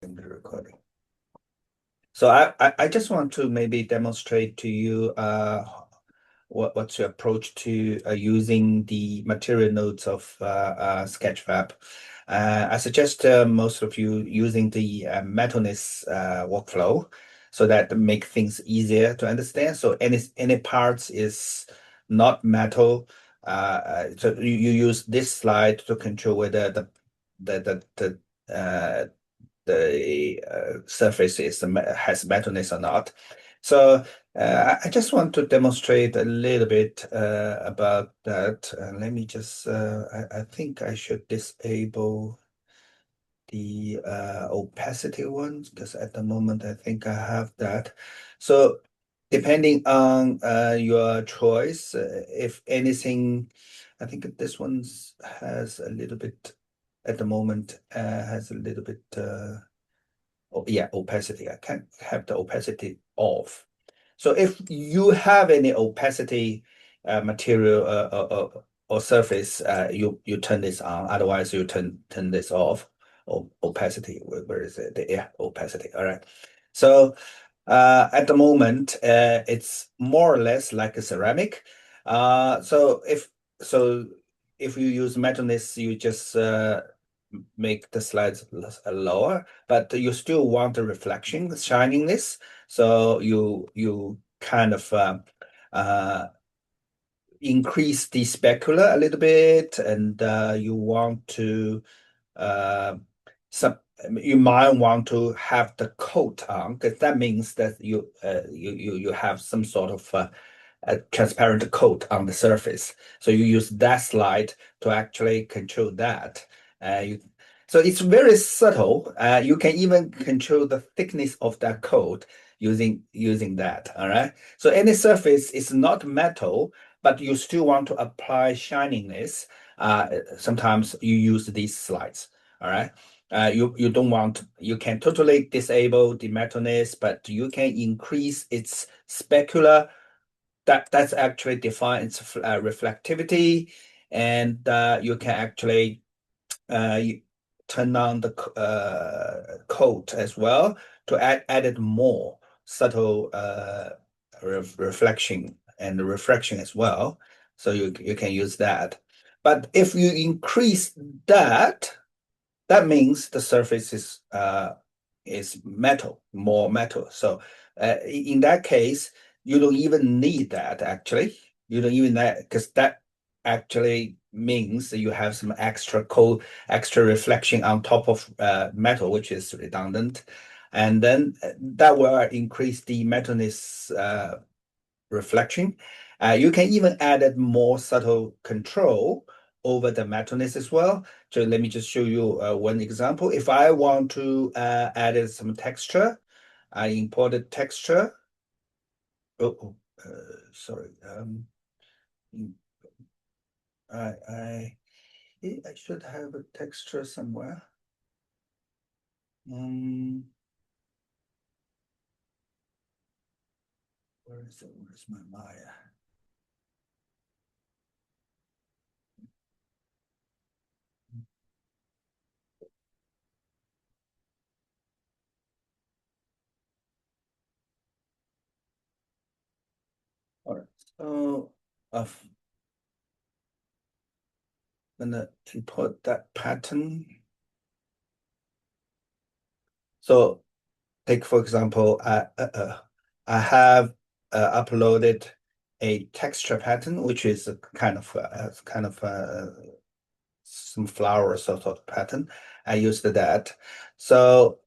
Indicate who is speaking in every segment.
Speaker 1: in the recording. So I just want to maybe demonstrate to you what's your approach to using the material nodes of Sketchfab. I suggest most of you using the Metalness workflow so that make things easier to understand. So any parts is not metal. So you use this slide to control whether uh, the surface has metalness or not. So I just want to demonstrate a little bit about that. Let me just, I think I should disable the opacity ones because at the moment I think I have that. So depending on your choice, if anything, I think this one's has a little bit at the moment has a little bit oh, yeah, opacity. I can have the opacity off. So if you have any opacity material or surface, you turn this on. Otherwise, you turn this off. Opacity. Where is it? Yeah, opacity. All right. So at the moment, it's more or less like a ceramic. So if you use metalness, you just make the slides lower, but you still want the reflection, the shininess. So you kind of uh, increase the specular a little bit, and you want to uh, some you might want to have the coat on because that means that you have some sort of a transparent coat on the surface. So you use that slide to actually control that. So it's very subtle. You can even control the thickness of that coat using that. All right. So any surface is not metal, but you still want to apply shininess. Sometimes you use these slides. All right. You don't want, you can totally disable the metalness, but you can increase its specular. That's actually defines reflectivity, and you can actually you turn on the coat as well to added more subtle reflection and refraction as well. So you can use that. But if you increase that, that means the surface is metal, more metal. So in that case, you don't even need that actually. You don't even that because that actually means that you have some extra reflection on top of metal, which is redundant. And then that will increase the metalness reflection. You can even add more subtle control over the metalness as well. So let me just show you one example. If I want to add some texture, I imported texture. Sorry. I, I I should have a texture somewhere. Um, where is it? Where's my Maya? All right. So I'm gonna import that pattern. So take for example, I have uploaded a texture pattern, which is a kind of some flower sort of pattern. I used that. So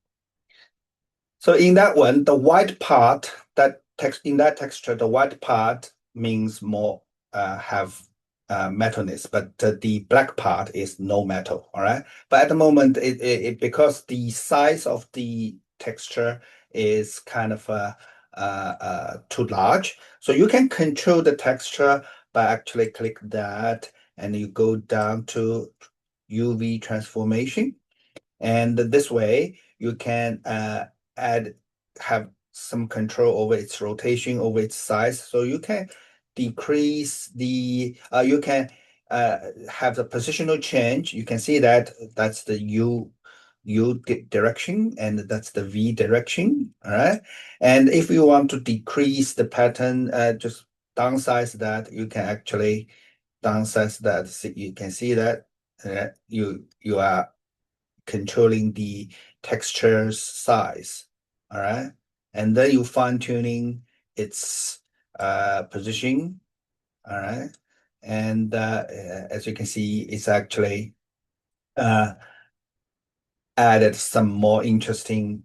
Speaker 1: so in that one, the white part that text in that texture, the white part means more have metalness, but the black part is no metal. All right. But at the moment, because the size of the texture is kind of too large, so you can control the texture by actually click that, and you go down to UV transformation. And this way you can add have some control over its rotation, over its size. So you can decrease the you can have the positional change. You can see that that's the direction, and that's the V direction. All right. And if you want to decrease the pattern, just downsize that. You can actually downsize that. See, you can see that you are controlling the texture's size. All right. And then you fine tuning its position. All right. And as you can see, it's actually uh, added some more interesting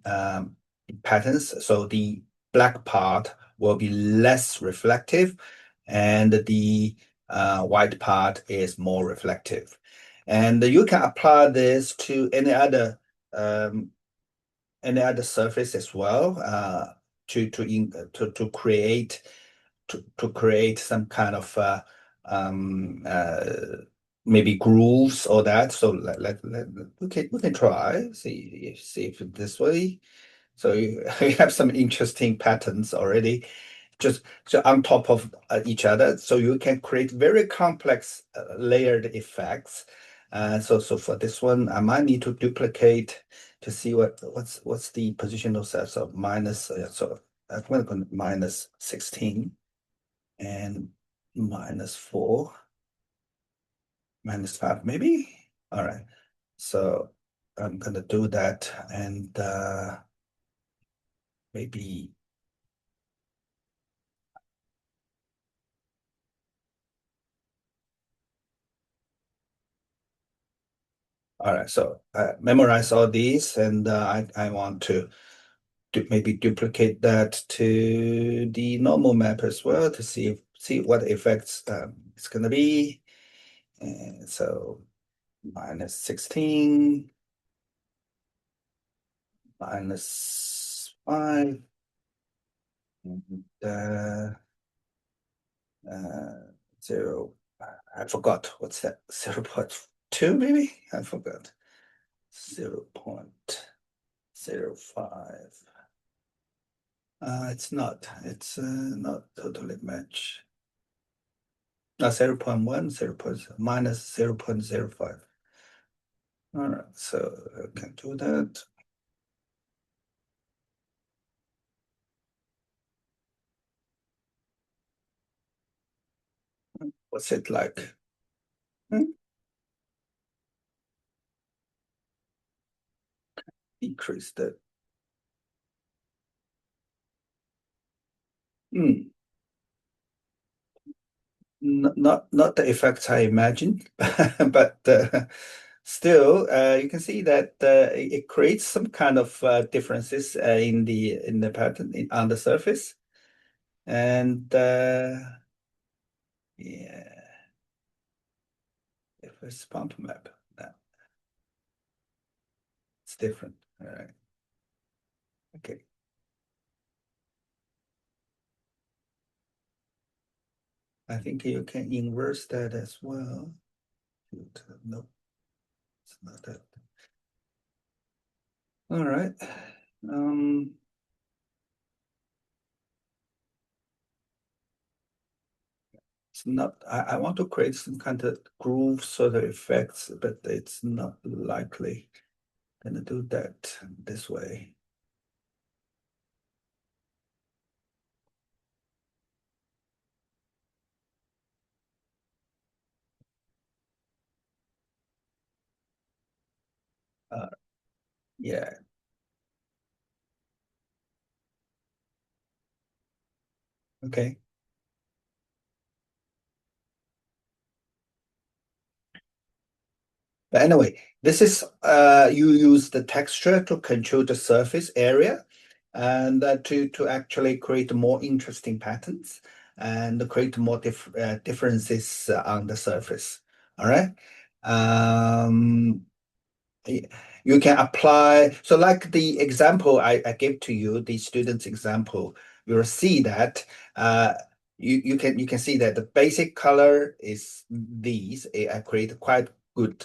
Speaker 1: patterns. So the black part will be less reflective, and the white part is more reflective. And you can apply this to um, any other surface as well, to create to create some kind of um, uh, maybe grooves or that. So we can try see if this way. So you have some interesting patterns already, just so on top of each other. So you can create very complex layered effects. So for this one, I might need to duplicate to see what's the positional set. So minus, so I'm going to go minus 16 and -4, -5 maybe. All right. So I'm gonna do that, and maybe. All right. So memorize all these, and I want to maybe duplicate that to the normal map as well to see what effects it's gonna be. And so -16, -5, and uh, 0. I forgot what's that, 0.2 maybe? I forgot. 0.05. It's not totally match. 0.1, -0.05. All right, so I can do that. What's it like? Hmm? Decrease that. Hmm. Not the effects I imagined, but still, you can see that it creates some kind of differences in the pattern on the surface, and yeah, if it's pump map, no, it's different. All right, okay. I think you can inverse that as well. No, it's not that. All right. Um, It's not, I want to create some kind of groove sort of effects, but it's not likely gonna do that this way. Uh, yeah, okay. But anyway, this is you use the texture to control the surface area, and to actually create more interesting patterns and create more differences on the surface. All right. Um, you can apply. So like the example I gave to you, the student's example, you'll see that you can see that the basic color is these. I create quite good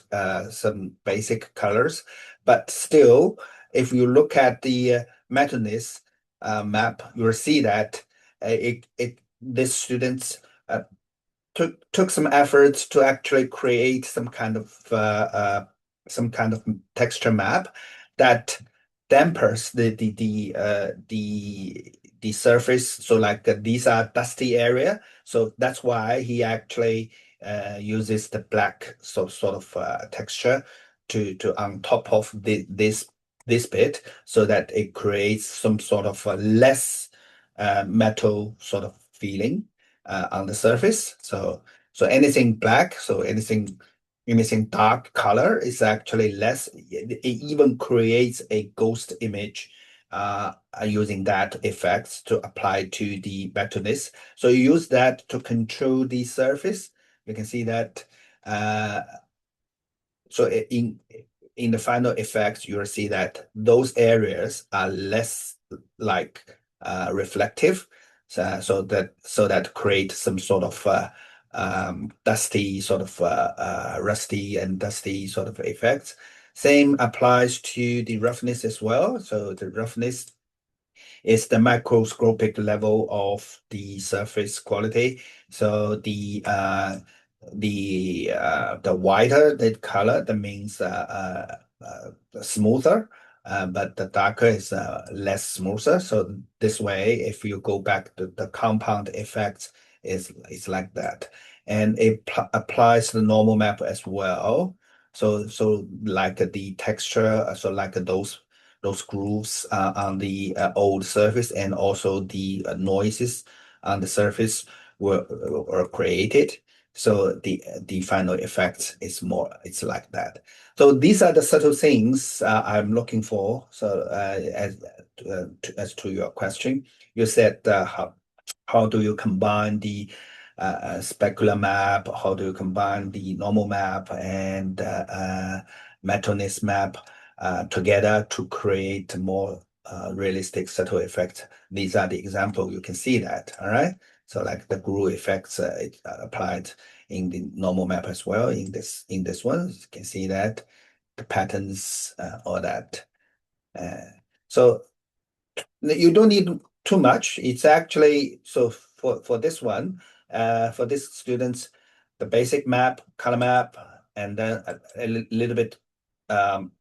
Speaker 1: some basic colors, but still, if you look at the Methodist map, you'll see that it this students took some efforts to actually create some kind of texture map, that dampers the surface. So like these are dusty area. So that's why he actually uses the black sort of texture to on top of this bit so that it creates some sort of a less metal sort of feeling on the surface. So anything black, so anything dark color is actually less. It even creates a ghost image using that effects to apply to the vectorness. So you use that to control the surface. You can see that uh, so in the final effects, you'll see that those areas are less like reflective, so that create some sort of dusty, sort of rusty and dusty sort of effects. Same applies to the roughness as well. So the roughness is the microscopic level of the surface quality. So the whiter the color, that means smoother, but the darker is less smoother. So this way, if you go back to the compound effects, is like that, and it applies to the normal map as well. So like the texture, so like those grooves on the old surface, and also the noises on the surface were created. So the final effect is more, it's like that. So these are the subtle things I'm looking for. So as to your question, you said how do you combine the specular map? How do you combine the normal map and Metonist map together to create more realistic subtle effect? These are the example. You can see that. All right. So like the glue effects applied in the normal map as well. In this one, you can see that the patterns, all that. Uh, so you don't need too much. It's actually so for this one, for this students, the basic map, color map, and then a little bit um,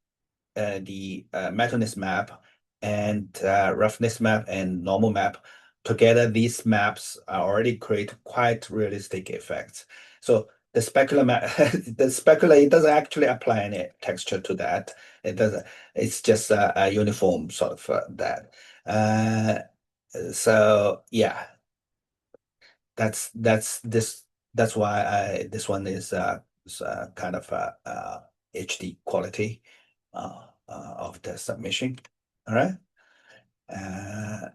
Speaker 1: the metalness map and roughness map and normal map. Together, these maps are already create quite realistic effects. So the specular map, the specular, it doesn't actually apply any texture to that. It doesn't. It's just a uniform sort of that. Uh, so yeah, that's this. That's why this one is kind of HD quality of the submission. All right. Uh,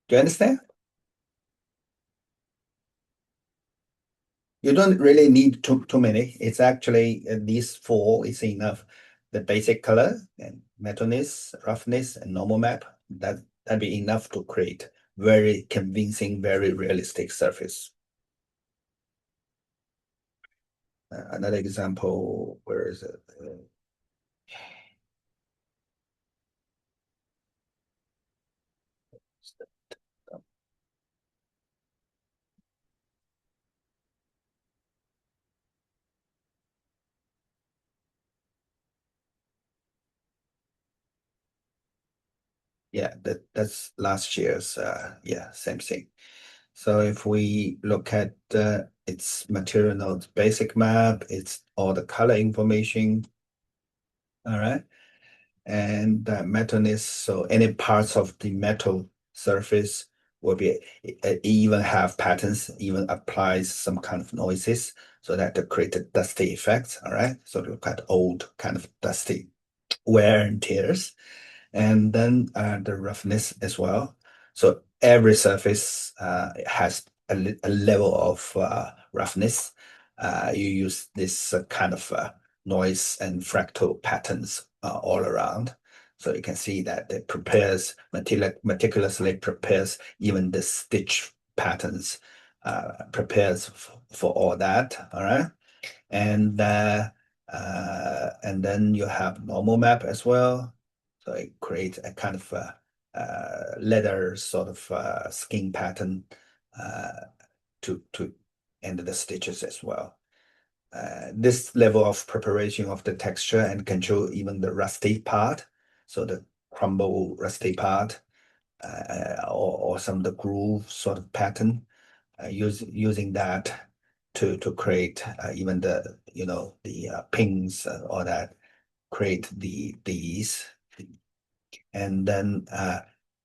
Speaker 1: do you understand? You don't really need too many. It's actually these four is enough. The basic color and metalness, roughness, and normal map. That'd be enough to create very convincing, very realistic surface. Another example, where is it? Yeah, that's last year's. Yeah, same thing. So if we look at its material nodes basic map, it's all the color information. All right. And metalness, so any parts of the metal surface will be even have patterns, even applies some kind of noises so that to create a dusty effect. All right. So look at old kind of dusty wear and tears, and then the roughness as well. So every surface has a level of roughness. You use this kind of noise and fractal patterns all around. So you can see that it prepares, meticulously prepares even the stitch patterns, prepares for all that. All right. And then you have normal map as well. So it creates a kind of leather sort of skin pattern uh, to end the stitches as well. this level of preparation of the texture and control even the rusty part, so the crumble rusty part, or some of the groove sort of pattern, using that to create even the the pings or that create these. And then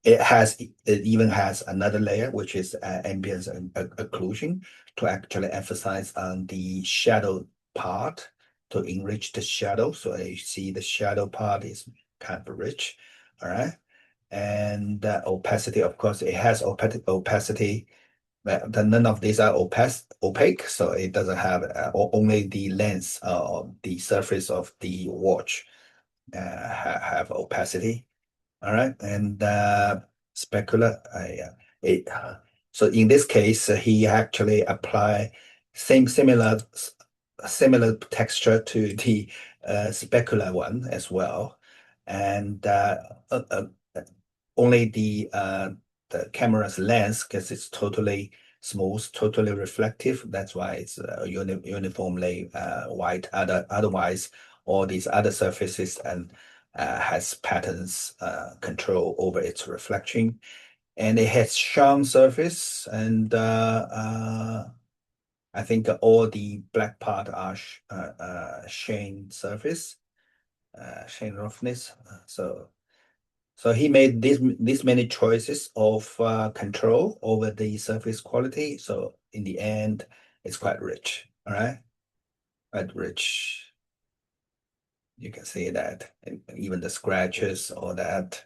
Speaker 1: it even has another layer, which is ambience and occlusion, to actually emphasize on the shadow part, to enrich the shadow. So you see the shadow part is kind of rich. All right. And opacity, of course, it has opacity, but none of these are opaque, so it doesn't have only the lens of the surface of the watch have opacity. All right, and specular, it, so in this case, he actually apply similar texture to the specular one as well, and only the camera's lens, because it's totally smooth, totally reflective. That's why it's uniformly white. Otherwise, all these other surfaces and has patterns control over its reflection, and it has shine surface, and I think all the black part are shine surface, shine roughness. So he made this many choices of control over the surface quality. So in the end, it's quite rich. All right, quite rich. You can see that, and even the scratches, all that.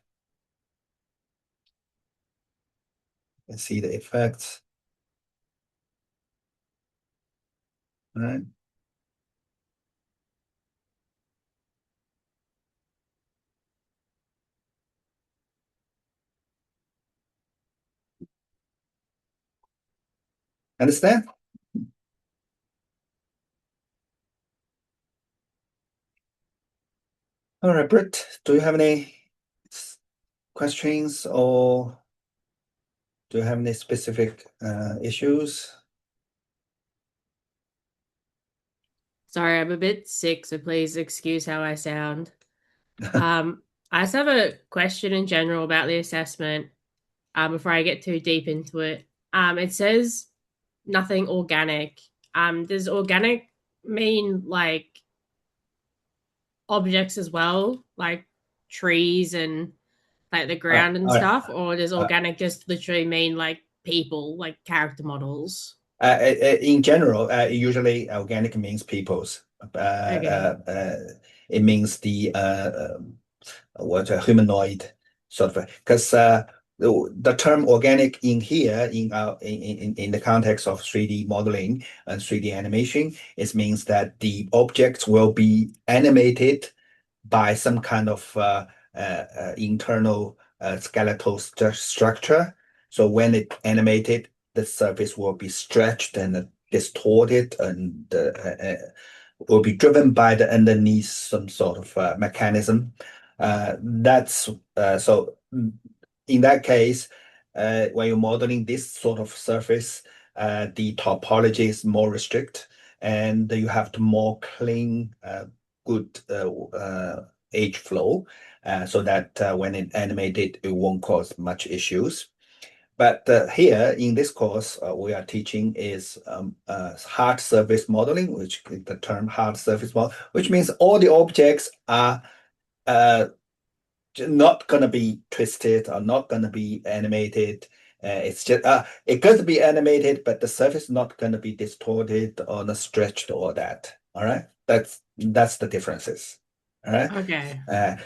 Speaker 1: You can see the effects. All right, understand? All right, Britt, do you have any s- questions, or do you have any specific issues?
Speaker 2: Sorry, I'm a bit sick, so please excuse how I sound. Um, I just have a question in general about the assessment, before I get too deep into it. It says nothing organic. Does organic mean like objects as well, like trees and like the ground and
Speaker 1: All right.
Speaker 2: stuff, or does
Speaker 1: Uh,
Speaker 2: organic just literally mean like people, like character models?
Speaker 1: in general, usually organic means peoples.
Speaker 2: Okay.
Speaker 1: It means the what a humanoid sort of, because the term organic in here in the context of 3D modeling and 3D animation, it means that the objects will be animated by some kind of internal skeletal structure. So when it animated, the surface will be stretched and distorted, and will be driven by the underneath some sort of mechanism. That's so in that case, when you're modeling this sort of surface, the topology is more restrict, and you have to more clean, good age flow, so that when it animated, it won't cause much issues. But here in this course, we are teaching is hard surface modeling, which the term hard surface model, which means all the objects are uh, not gonna be twisted or not gonna be animated. It's just it going to be animated, but the surface is not gonna be distorted or not stretched or that. All right, that's the differences. All right.
Speaker 2: Okay.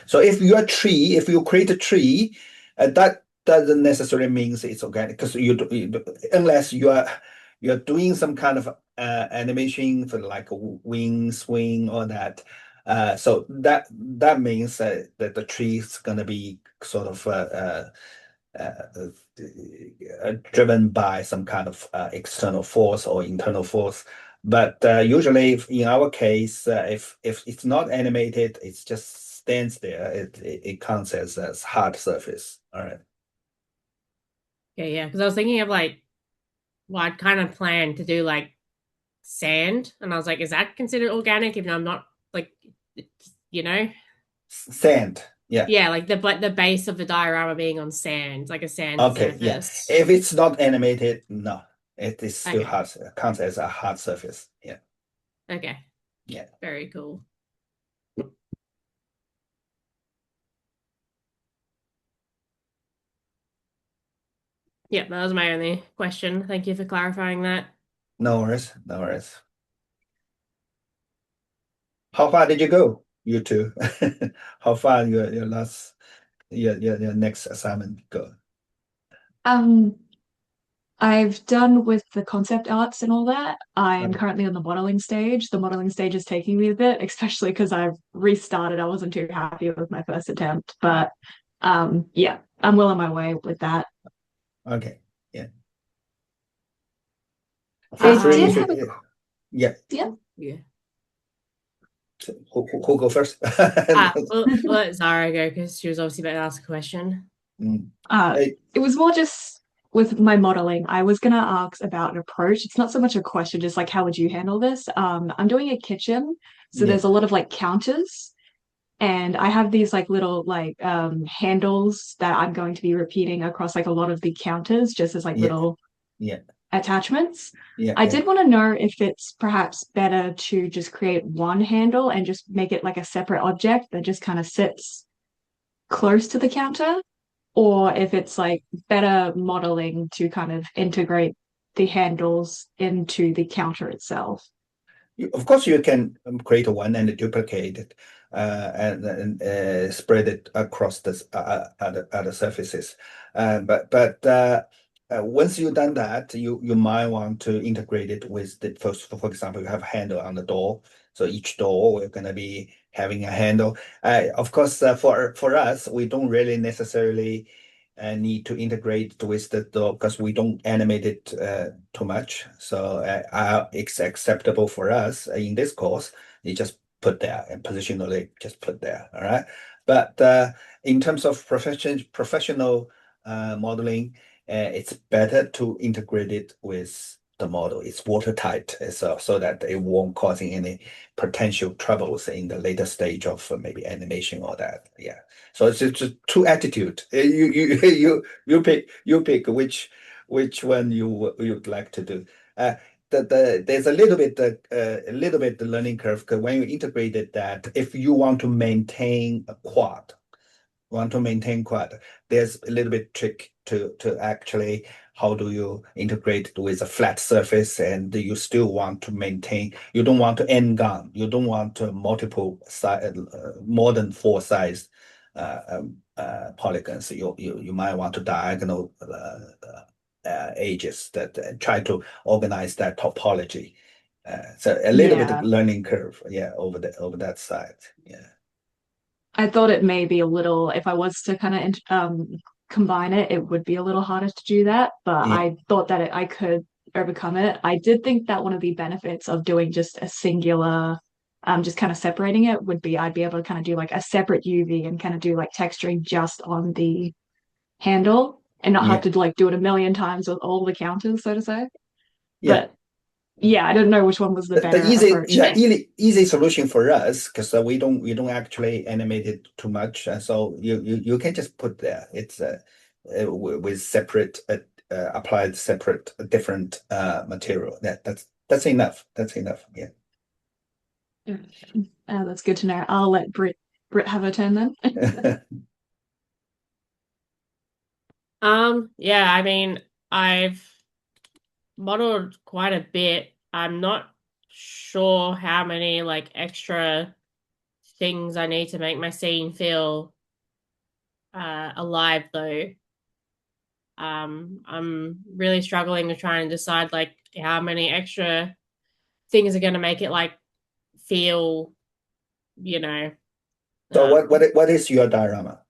Speaker 1: So if you create a tree, that doesn't necessarily means it's organic, because unless you're doing some kind of animation for like a wing swing or that. So that means that the tree is going to be sort of driven by some kind of external force or internal force. But usually, in our case, if it's not animated, it just stands there. It counts as hard surface. All right.
Speaker 2: Okay, yeah, because I was thinking of like, well, I'd kind of plan to do like sand, and I was like, is that considered organic? Even though I'm not like, you know,
Speaker 1: Sand. Yeah.
Speaker 2: yeah, like the base of the diorama being on sand, like a sand
Speaker 1: Okay. Yeah.
Speaker 2: surface.
Speaker 1: If it's not animated, no, it is still
Speaker 2: Okay,
Speaker 1: hard, counts as a hard surface. Yeah.
Speaker 2: okay,
Speaker 1: Yeah.
Speaker 2: very cool. Yeah, that was my only question. Thank you for clarifying that.
Speaker 1: No worries. No worries. How far did you go, you two? How far your last your next assignment go?
Speaker 3: Um, I've done with the concept arts and all that. I'm
Speaker 1: Okay.
Speaker 3: currently on the modeling stage. The modeling stage is taking me a bit, especially because I've restarted. I wasn't too happy with my first attempt, but yeah, I'm well on my way with that.
Speaker 1: Okay. Yeah. Feel
Speaker 3: I
Speaker 1: free
Speaker 3: did
Speaker 1: if
Speaker 3: have a
Speaker 1: it, yeah.
Speaker 3: yeah.
Speaker 2: Yeah.
Speaker 1: Who go first?
Speaker 2: We'll let Zara go because she was obviously about to ask a question.
Speaker 1: Mm.
Speaker 3: Uh,
Speaker 1: Hey,
Speaker 3: it was more just with my modeling. I was gonna ask about an approach. It's not so much a question, just like how would you handle this? I'm doing a kitchen, so
Speaker 1: yeah.
Speaker 3: there's a lot of like counters. And I have these like little like handles that I'm going to be repeating across like a lot of the counters just as like
Speaker 1: Yeah.
Speaker 3: little
Speaker 1: Yeah.
Speaker 3: attachments.
Speaker 1: Yeah.
Speaker 3: I
Speaker 1: Yeah.
Speaker 3: did want to know if it's perhaps better to just create one handle and just make it like a separate object that just kind of sits close to the counter, or if it's like better modeling to kind of integrate the handles into the counter itself.
Speaker 1: Of course, you can create one and duplicate it and spread it across the other surfaces. But once you've done that, you might want to integrate it with the first. For example, you have a handle on the door, so each door we're going to be having a handle. Of course, for us, we don't really necessarily need to integrate with the door because we don't animate it too much. So it's acceptable for us in this course. You just put there and positionally just put there. All right. But in terms of professional modeling, it's better to integrate it with the model. It's watertight, so that it won't causing any potential troubles in the later stage of maybe animation or that. Yeah. So it's just two attitude. You pick which one you'd like to do. There's a little bit the learning curve because when you integrated that, if you want to maintain quad, there's a little bit trick to actually how do you integrate it with a flat surface and you still want to maintain, you don't want to end gun, you don't want to multiple size, more than four size polygons. You might want to diagonal edges that try to organize that topology. So a little bit of
Speaker 3: Yeah.
Speaker 1: learning curve, yeah, over that side, yeah.
Speaker 3: I thought it may be a little, if I was to kind of combine it, it would be a little harder to do that. But
Speaker 1: Yeah.
Speaker 3: I thought that I could overcome it. I did think that one of the benefits of doing just a singular, just kind of separating it would be I'd be able to kind of do like a separate UV and kind of do like texturing just on the handle and not have
Speaker 1: Yeah.
Speaker 3: to like do it a million times with all the counters, so to say.
Speaker 1: Yeah.
Speaker 3: But yeah, I don't know which one was the
Speaker 1: The
Speaker 3: better
Speaker 1: easy,
Speaker 3: approach.
Speaker 1: yeah, easy solution for us because we don't actually animate it too much, and so you can just put there. It's with separate applied separate different material. That's enough. That's enough. Yeah.
Speaker 3: That's good to know. I'll let Brit have a turn then.
Speaker 2: Yeah, I mean, I've modeled quite a bit. I'm not sure how many like extra things I need to make my scene feel alive though. I'm really struggling to try and decide like how many extra things are going to make it like feel, you know,
Speaker 1: So
Speaker 2: um,
Speaker 1: what is your diorama?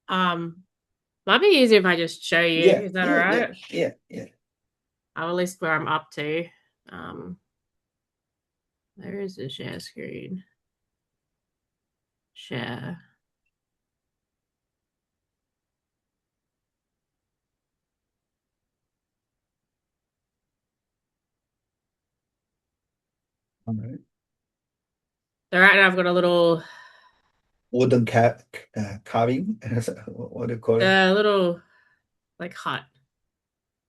Speaker 2: um, might be easier if I just show you.
Speaker 1: Yeah,
Speaker 2: Is that all
Speaker 1: yeah, yeah,
Speaker 2: right?
Speaker 1: yeah, yeah.
Speaker 2: I'll list where I'm up to. Um, there is the share screen. Share.
Speaker 1: All right.
Speaker 2: So right now I've got a little
Speaker 1: Wooden carving. What do you call it?
Speaker 2: little like hut.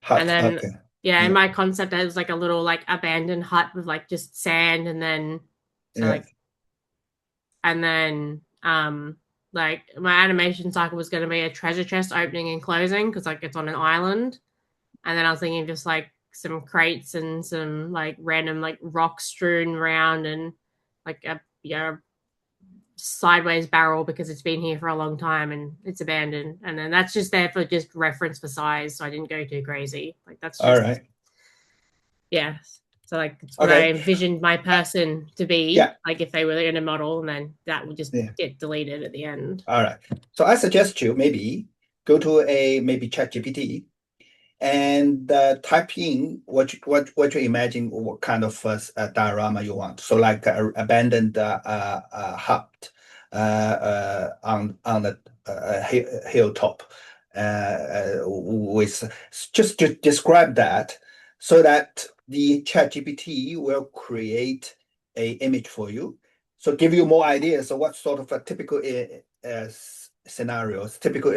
Speaker 2: And
Speaker 1: Hut.
Speaker 2: then
Speaker 1: Okay.
Speaker 2: yeah, in
Speaker 1: Yeah.
Speaker 2: my concept I was like a little like abandoned hut with like just sand and then so
Speaker 1: Yeah.
Speaker 2: like and then like my animation cycle was going to be a treasure chest opening and closing because like it's on an island, and then I was thinking just like some crates and some like random like rocks strewn around and like a sideways barrel because it's been here for a long time and it's abandoned, and then that's just there for just reference for size, so I didn't go too crazy. Like that's
Speaker 1: All
Speaker 2: just
Speaker 1: right.
Speaker 2: yeah. So like it's what I
Speaker 1: Okay.
Speaker 2: envisioned my
Speaker 1: Uh,
Speaker 2: person to be,
Speaker 1: yeah.
Speaker 2: like if they were in a model, and then that would just
Speaker 1: Yeah.
Speaker 2: get deleted at the end.
Speaker 1: All right. So I suggest you maybe go to a maybe ChatGPT and type in what you imagine what kind of diorama you want. So like abandoned hut on the hilltop with just to describe that so that the ChatGPT will create a image for you. So give you more ideas of what sort of a typical scenarios, typical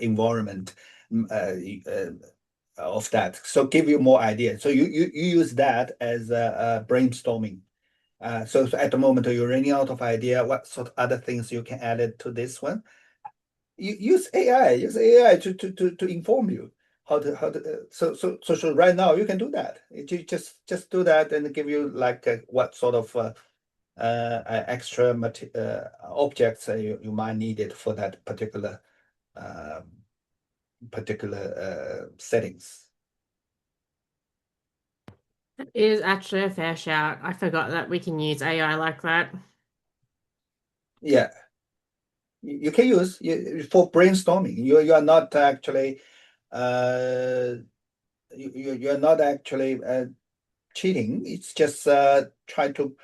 Speaker 1: environment mm, of that. So give you more ideas. So you use that as a brainstorming. So at the moment you're running out of idea, what sort of other things you can add it to this one? You use AI to inform you how to so right now you can do that. You just do that and give you like what sort of extra objects you might need it for that um, particular settings.
Speaker 2: That is actually a fair shout. I forgot that we can use AI like that.
Speaker 1: Yeah, you can use for brainstorming. You are not actually uh you're not actually cheating. It's just try to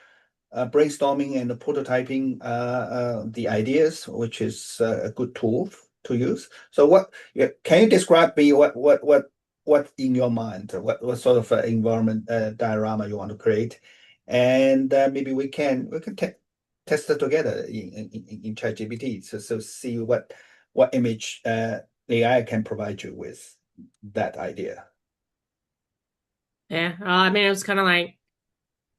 Speaker 1: brainstorming and prototyping the ideas, which is a good tool to use. So can you describe me what in your mind, what sort of environment diorama you want to create, and maybe we can test it together in ChatGPT. So see what image AI can provide you with that idea.
Speaker 2: Yeah. I mean, it was kind of like,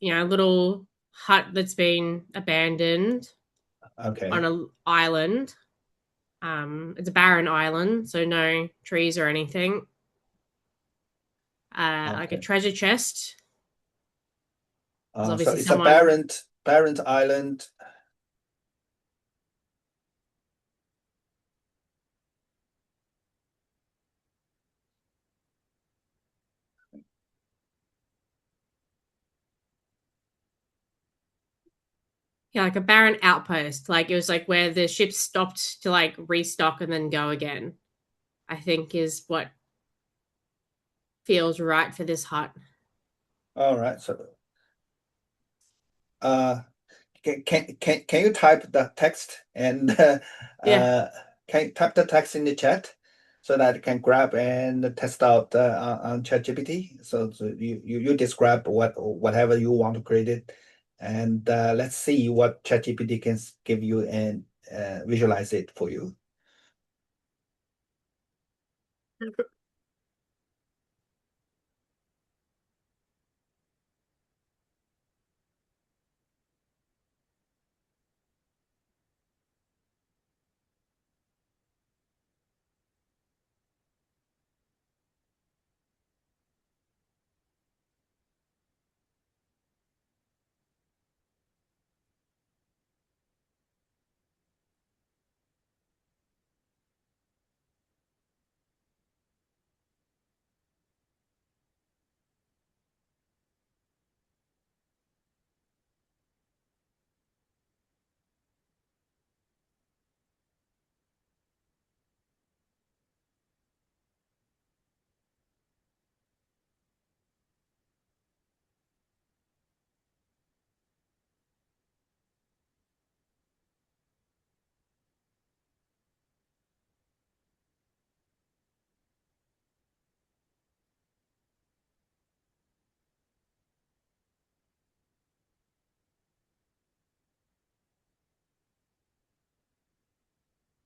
Speaker 2: a little hut that's been abandoned on
Speaker 1: Okay.
Speaker 2: an island. It's a barren island, so no trees or anything. Like a
Speaker 1: Okay.
Speaker 2: treasure chest. There's
Speaker 1: So
Speaker 2: obviously
Speaker 1: it's a
Speaker 2: someone,
Speaker 1: barren island.
Speaker 2: yeah, like a barren outpost. Like it was like where the ship stopped to like restock and then go again. I think is what feels right for this hut.
Speaker 1: All right. So uh, can you type the text and
Speaker 2: Yeah.
Speaker 1: uh, can you type the text in the chat so that I can grab and test out on ChatGPT? So you describe whatever you want to create it, and let's see what ChatGPT can give you and visualize it for you.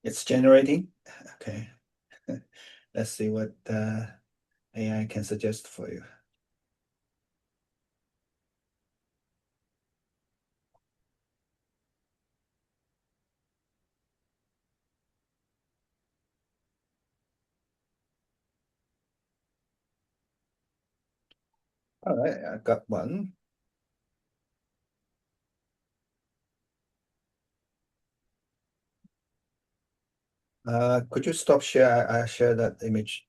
Speaker 1: It's generating. Okay. Let's see what AI can suggest for you. All right, I got one. Could you stop share? I share that image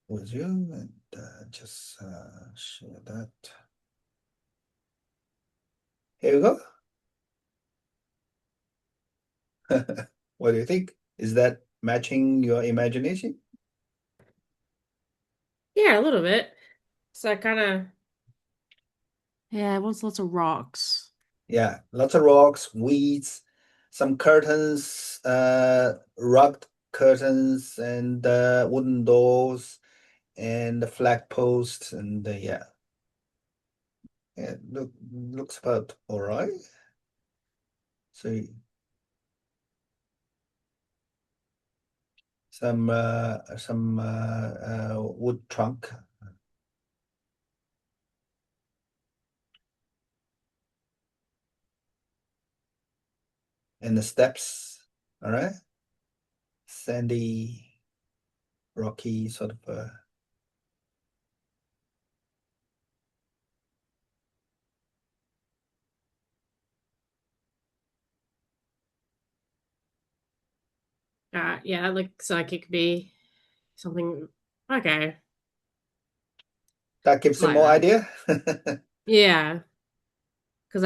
Speaker 1: with you and just share that. Here we go. What do you think? Is that matching your imagination?
Speaker 2: Yeah, a little bit. So kind of, yeah, it wants lots of rocks.
Speaker 1: Yeah, lots of rocks, weeds, some curtains, rugged curtains, and wooden doors, and the flag posts, and yeah, looks about all right. So some wood trunk and the steps. All right, sandy, rocky sort of.
Speaker 2: Yeah, it looks like it could be something. Okay,
Speaker 1: That gives you
Speaker 2: like
Speaker 1: more
Speaker 2: that.
Speaker 1: idea.
Speaker 2: Yeah, because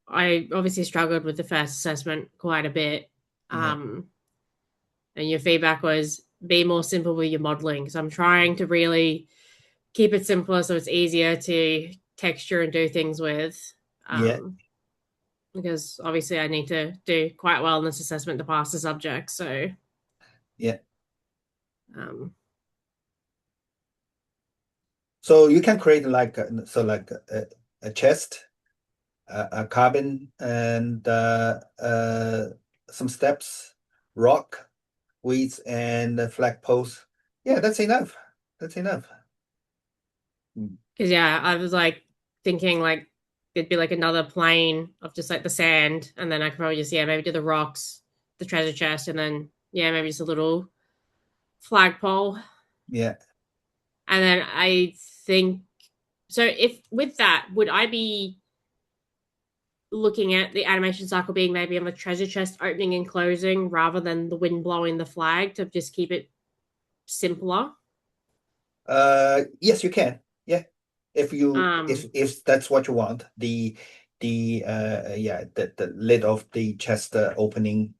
Speaker 2: I obviously struggled with the first assessment quite a bit.
Speaker 1: Yeah,
Speaker 2: And your feedback was be more simple with your modeling. Because I'm trying to really keep it simpler so it's easier to texture and do things with.
Speaker 1: yeah,
Speaker 2: Because obviously I need to do quite well in this assessment to pass the subject. So,
Speaker 1: yeah.
Speaker 2: um,
Speaker 1: So you can create like a chest, a cabin, and some steps, rock, weeds, and a flag post. Yeah, that's enough. That's enough. Mm.
Speaker 2: because yeah, I was like thinking like it'd be like another plane of just like the sand, and then I could probably just maybe do the rocks, the treasure chest, and then maybe just a little flagpole.
Speaker 1: Yeah.
Speaker 2: And then I think so. If with that, would I be looking at the animation cycle being maybe on the treasure chest opening and closing rather than the wind blowing the flag to just keep it simpler?
Speaker 1: Yes, you can. Yeah. If that's what you want, the lid of the chest opening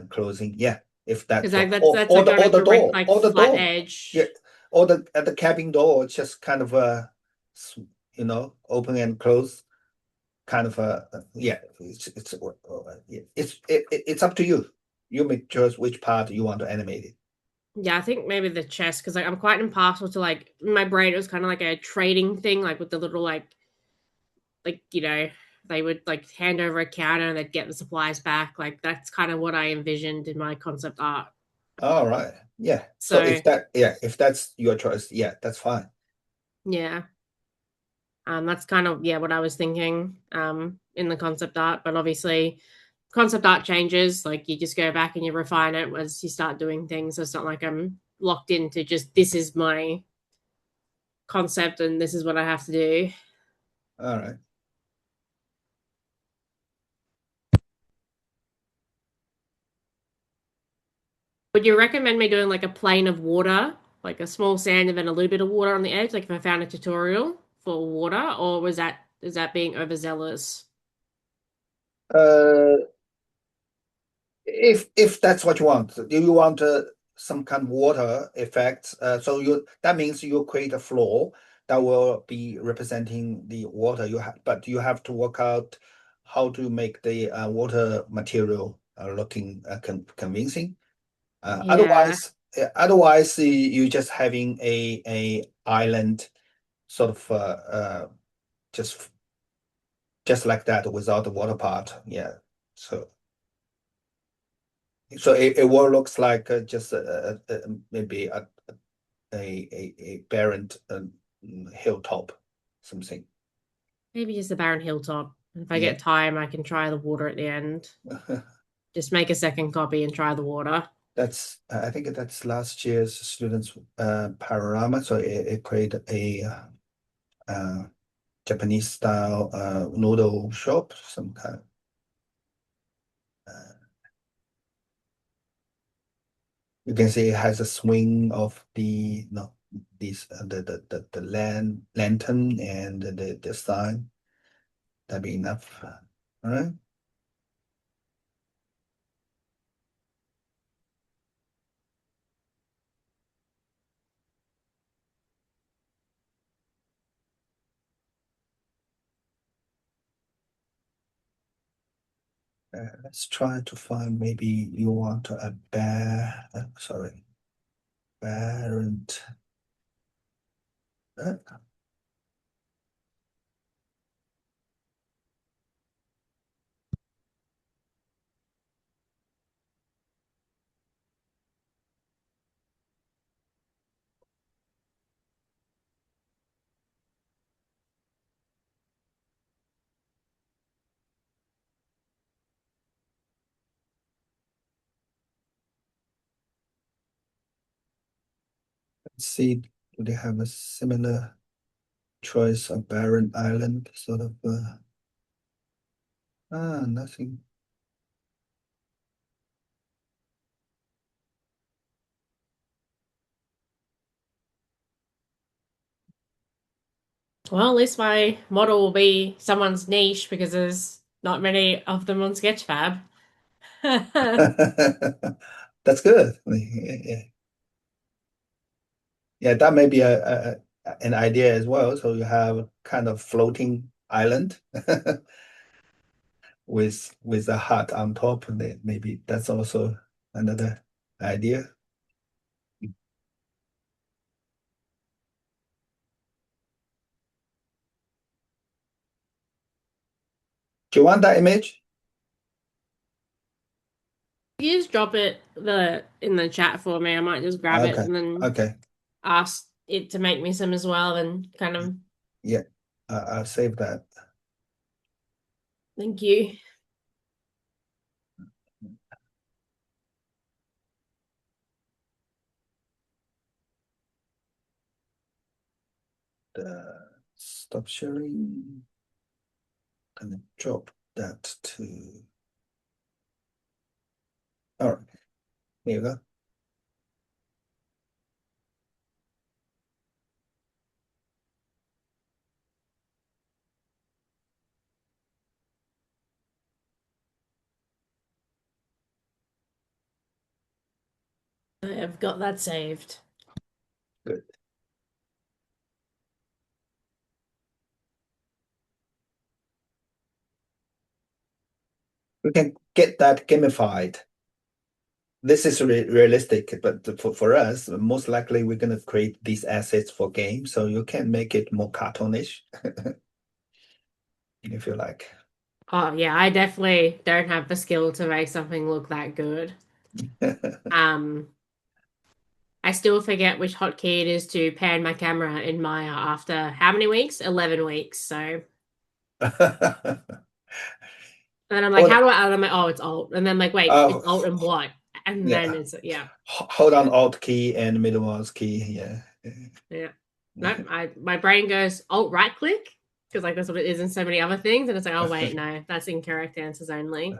Speaker 1: closing. Yeah. If that's
Speaker 2: Because
Speaker 1: what
Speaker 2: that's like on
Speaker 1: or
Speaker 2: a
Speaker 1: the
Speaker 2: direct
Speaker 1: door,
Speaker 2: like
Speaker 1: or the
Speaker 2: flat
Speaker 1: door. Yeah.
Speaker 2: edge.
Speaker 1: Or the at the cabin door, it's just kind of open and close kind of yeah, it's up to you. You make choice which part you want to animate it.
Speaker 2: Yeah, I think maybe the chest because like I'm quite impartial to like in my brain. It was kind of like a trading thing, like with the little like they would like hand over a counter and they'd get the supplies back. Like that's kind of what I envisioned in my concept art.
Speaker 1: All right. Yeah. So
Speaker 2: So
Speaker 1: if that's your choice, yeah, that's fine.
Speaker 2: yeah, that's kind of what I was thinking in the concept art. But obviously, concept art changes. Like you just go back and you refine it as you start doing things. So it's not like I'm locked into just this is my concept and this is what I have to do.
Speaker 1: All right.
Speaker 2: Would you recommend me doing like a plane of water, like a small sand and then a little bit of water on the edge, like if I found a tutorial for water, or was that is that being overzealous?
Speaker 1: Uh, if that's what you want, you want some kind of water effect. So you that means you create a floor that will be representing the water you have, but you have to work out how to make the water material looking convincing.
Speaker 2: Yeah,
Speaker 1: Otherwise, you just having a island sort of just just like that without the water part. Yeah. So So it will looks like just maybe a barren hilltop, something.
Speaker 2: Maybe just a barren hilltop. If I
Speaker 1: Yeah.
Speaker 2: get time, I can try the water at the end. Just make a second copy and try the water.
Speaker 1: That's I think that's last year's students panorama. So it created a Japanese style noodle shop, some kind. Uh, you can see it has a swing of the no these the lantern and the sign. That'd be enough. All right. Let's try to find maybe you want a bear. Sorry, parent. Uh, let's see. Do they have a similar choice of barren island? Sort of. Nothing.
Speaker 2: Well, at least my model will be someone's niche because there's not many of them on Sketchfab.
Speaker 1: That's good. Yeah, yeah, that may be an idea as well. So you have kind of floating island with a hut on top, and maybe that's also another idea. Do you want that image?
Speaker 2: You just drop it in the chat for me. I might just grab it
Speaker 1: Okay.
Speaker 2: and then
Speaker 1: Okay.
Speaker 2: ask it to make me some as well and kind of
Speaker 1: Yeah. I'll save that.
Speaker 2: thank you.
Speaker 1: Stop sharing. Gonna drop that to. All right. Here you go.
Speaker 2: I've got that saved.
Speaker 1: Good. We can get that gamified. This is realistic, but for us, most likely we're going to create these assets for games, so you can make it more cartoonish if you like.
Speaker 2: Oh yeah, I definitely don't have the skill to make something look that good. Um, I still forget which hotkey it is to pan my camera in Maya after how many weeks? 11 weeks. So then I'm like,
Speaker 1: Hold,
Speaker 2: how do I add them? Oh, it's Alt. And then like, wait, it's Alt and what? And then
Speaker 1: yeah.
Speaker 2: it's yeah.
Speaker 1: Hold on Alt key and middle mouse key. Yeah.
Speaker 2: Yeah. No, my brain goes Alt right click because like that's what it is in so many other things, and it's like, oh wait, no, that's incorrect answers only.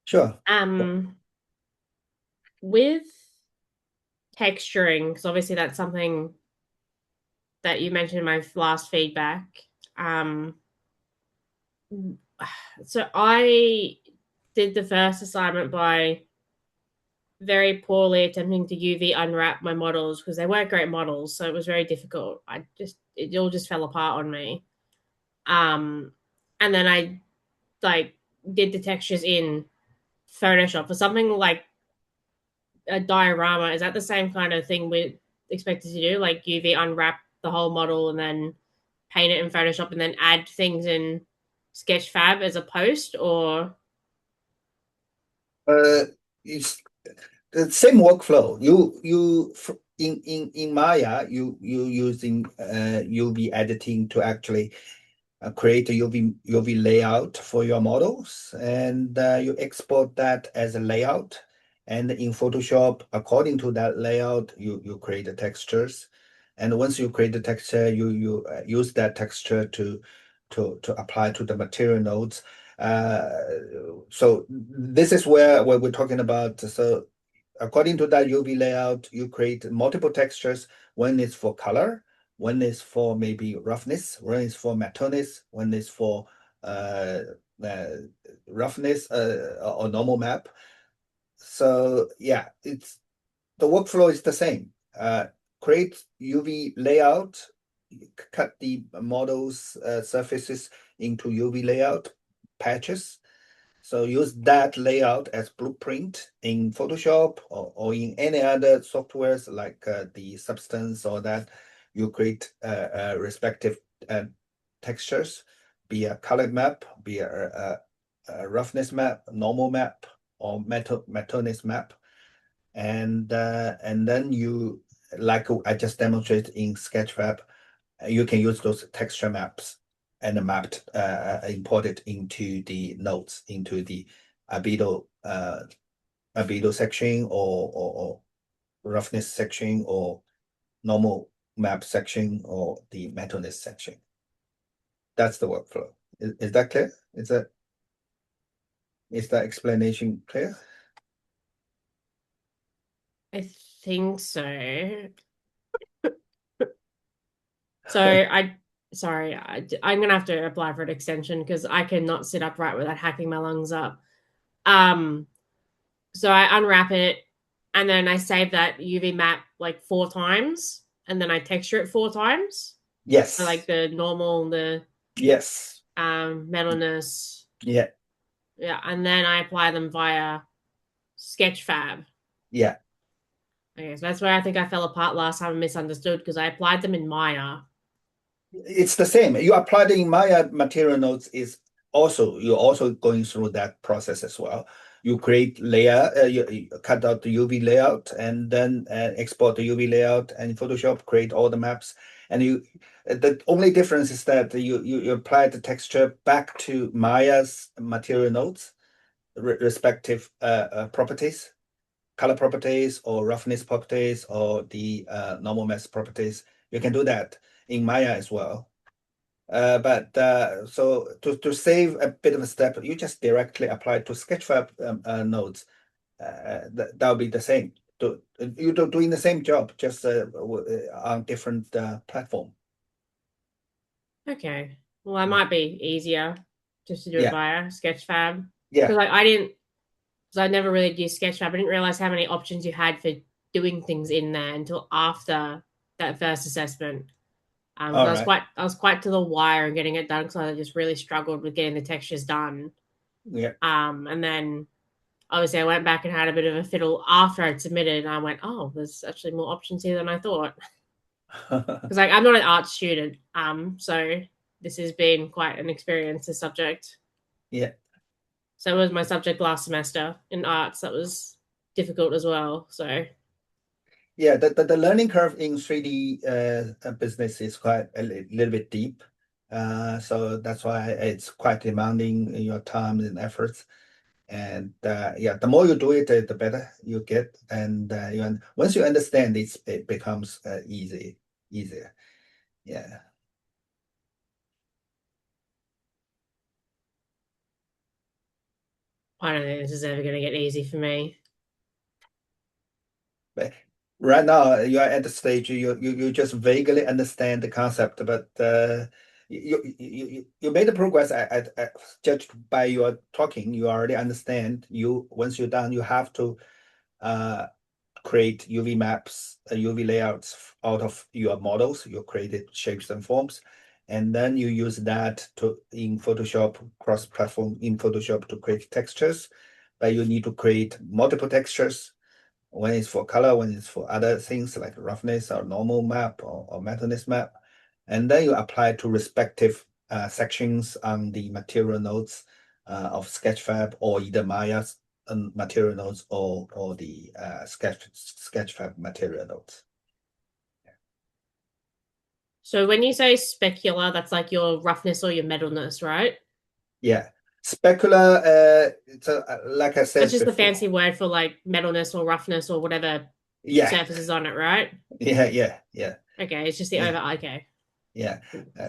Speaker 1: Sure.
Speaker 2: With texturing, because obviously that's something that you mentioned in my last feedback. So I did the first assignment by very poorly attempting to UV unwrap my models because they weren't great models, so it was very difficult. It all just fell apart on me. And then I like did the textures in Photoshop for something like a diorama. Is that the same kind of thing we're expected to do? Like UV unwrap the whole model and then paint it in Photoshop and then add things in Sketchfab as a post, or
Speaker 1: It's the same workflow. In Maya, you using UV editing to actually create a UV layout for your models, and you export that as a layout. And in Photoshop, according to that layout, you create the textures. And once you create the texture, you use that texture to apply to the material nodes. So this is where we're talking about. So according to that UV layout, you create multiple textures. One is for color, one is for maybe roughness, one is for mattoness, one is for uh, uh, roughness or normal map. So yeah, it's the workflow is the same. Create UV layout, cut the model's surfaces into UV layout patches. So use that layout as blueprint in Photoshop or in any other softwares like the Substance or that you create respective textures, be a colored map, be a roughness map, normal map, or mattoness map. And then you, like I just demonstrated in Sketchfab, you can use those texture maps and mapped imported into the nodes, into the albedo section or roughness section or normal map section or the mattoness section. That's the workflow. Is that clear? Is that explanation clear?
Speaker 2: I think so. So I'm gonna have to apply for an extension because I cannot sit upright without hacking my lungs up. So I unwrap it and then I save that UV map like 4 times and then I texture it 4 times. So like
Speaker 1: Yes.
Speaker 2: the normal, the
Speaker 1: Yes.
Speaker 2: metalness.
Speaker 1: Yeah.
Speaker 2: Yeah, and then I apply them via Sketchfab.
Speaker 1: Yeah.
Speaker 2: Okay, so that's where I think I fell apart last time and misunderstood because I applied them in Maya.
Speaker 1: It's the same. You applied in Maya material nodes is also, you're also going through that process as well. You create layer, you cut out the UV layout and then export the UV layout and Photoshop create all the maps. And the only difference is that you apply the texture back to Maya's material nodes, respective properties, color properties or roughness properties or the normal mass properties. You can do that in Maya as well. But so to save a bit of a step, you just directly apply to Sketchfab nodes. That'll be the same. You're doing the same job, just on different platform.
Speaker 2: Okay. Well, that might be easier just to do it
Speaker 1: Yeah,
Speaker 2: via Sketchfab.
Speaker 1: yeah.
Speaker 2: Because I didn't, because I never really used Sketchfab. I didn't realize how many options you had for doing things in there until after that first assessment.
Speaker 1: All
Speaker 2: I was
Speaker 1: right.
Speaker 2: quite to the wire and getting it done because I just really struggled with getting the textures done.
Speaker 1: Yeah.
Speaker 2: And then obviously I went back and had a bit of a fiddle after I'd submitted, and I went, oh, there's actually more options here than I thought. Because like I'm not an art student, so this has been quite an experience. This subject.
Speaker 1: Yeah.
Speaker 2: So it was my subject last semester in arts. That was difficult as well. So
Speaker 1: Yeah, the learning curve in 3D business is quite a little bit deep. So that's why it's quite demanding in your time and efforts. And yeah, the more you do it, the better you get. And once you understand, it becomes easier. Yeah.
Speaker 2: I don't think this is ever going to get easy for me.
Speaker 1: But right now, you are at the stage you just vaguely understand the concept, but you made the progress. Judged by your talking, you already understand. Once you're done, you have to uh, create UV maps, UV layouts out of your models, your created shapes and forms, and then you use that to in Photoshop, cross-platform in Photoshop to create textures. But you need to create multiple textures. One is for color, one is for other things like roughness or normal map or Methodist map. And then you apply to respective sections on the material nodes of Sketchfab or either Maya's material nodes or the Sketchfab material nodes.
Speaker 2: So when you say specular, that's like your roughness or your metalness, right?
Speaker 1: Yeah. Specular, like I
Speaker 2: That's
Speaker 1: said
Speaker 2: just the
Speaker 1: before.
Speaker 2: fancy word for like metalness or roughness or whatever
Speaker 1: Yeah,
Speaker 2: surface is on it, right?
Speaker 1: yeah.
Speaker 2: Okay, it's just the
Speaker 1: Yeah.
Speaker 2: over. Okay.
Speaker 1: Yeah,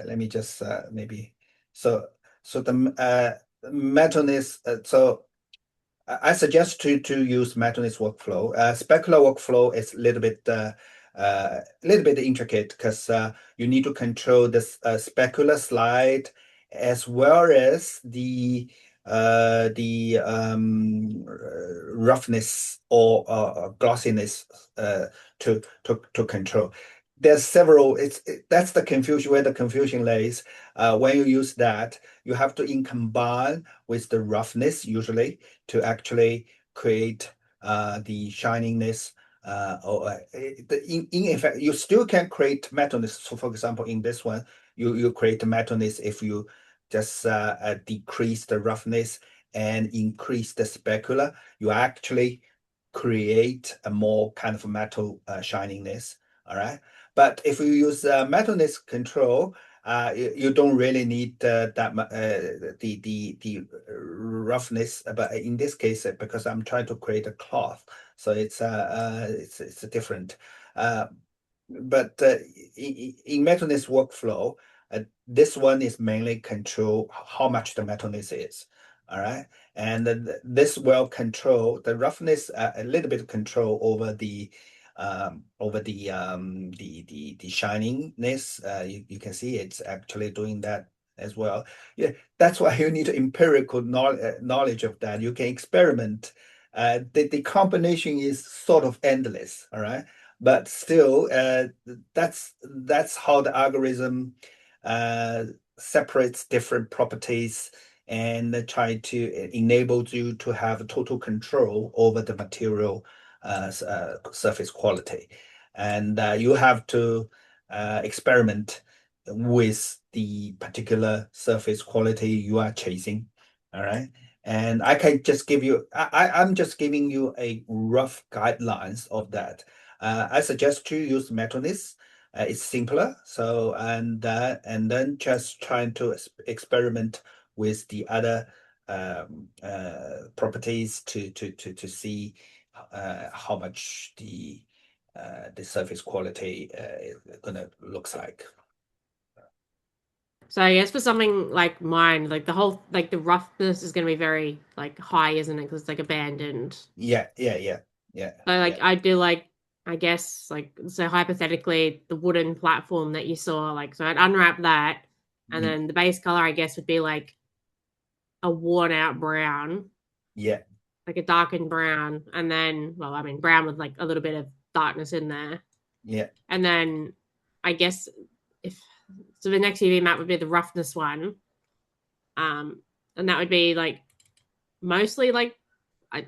Speaker 1: let me just maybe so the Metonist. So I suggest to use Metonist workflow. Specular workflow is a little bit intricate because you need to control this specular slide as well as the roughness or glossiness to control. There's several. That's the confusion where the confusion lays. When you use that, you have to combine with the roughness usually to actually create the shininess. In effect, you still can create metalness. So, for example, in this one, you create metalness if you just decrease the roughness and increase the specular. You actually create a more kind of metal shininess. All right. But if you use metalness control, you don't really need the roughness. But in this case, because I'm trying to create a cloth, so it's different. Uh, but in metalness workflow, this one is mainly control how much the metalness is. All right, and this will control the roughness, a little bit of control over the shininess. You can see it's actually doing that as well. Yeah, that's why you need empirical knowledge of that. You can experiment. The combination is sort of endless, all right? But still, that's how the algorithm uh, separates different properties and try to enable you to have total control over the material surface quality. And you have to experiment with the particular surface quality you are chasing. All right. And I can just give you, I'm just giving you a rough guidelines of that. I suggest you use Metronis. It's simpler. So, and then just trying to experiment with the other properties to see how much the surface quality is gonna looks like.
Speaker 2: So I guess for something like mine, like the whole like the roughness is going to be very like high, isn't it? Because it's like abandoned.
Speaker 1: Yeah.
Speaker 2: So like I do like I guess like so hypothetically the wooden platform that you saw, like so I'd unwrap that, and
Speaker 1: Mm,
Speaker 2: then the base color I guess would be like a worn out brown,
Speaker 1: yeah,
Speaker 2: like a darkened brown, and then well I mean brown with like a little bit of darkness in there,
Speaker 1: yeah,
Speaker 2: and then I guess if so the next UV map would be the roughness one, um, and that would be like mostly I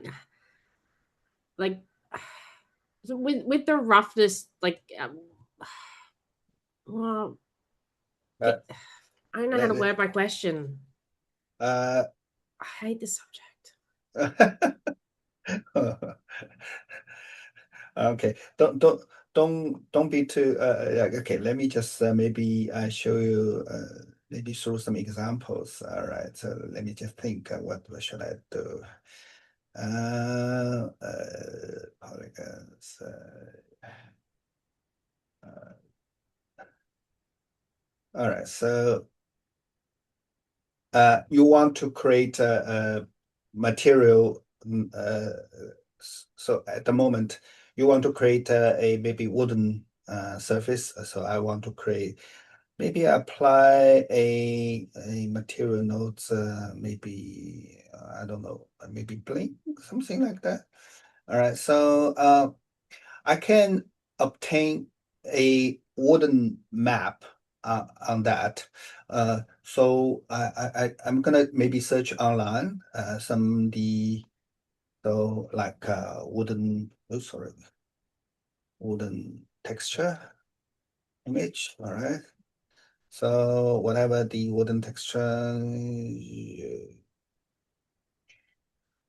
Speaker 2: like so with the roughness well
Speaker 1: uh,
Speaker 2: I don't know how to
Speaker 1: le-
Speaker 2: word my question.
Speaker 1: uh,
Speaker 2: I hate this subject.
Speaker 1: okay. Don't be too okay. Let me just maybe show you maybe show some examples. All right. So let me just think. What should I do? Polygons. All right. So you want to create material. So at the moment, you want to create a maybe wooden surface. So I want to create, maybe apply a material nodes, maybe I don't know, maybe bling, something like that. All right, so I can obtain a wooden map on that. So I'm gonna maybe search online some so like wooden, oh sorry, wooden texture image. All right. So whatever the wooden texture,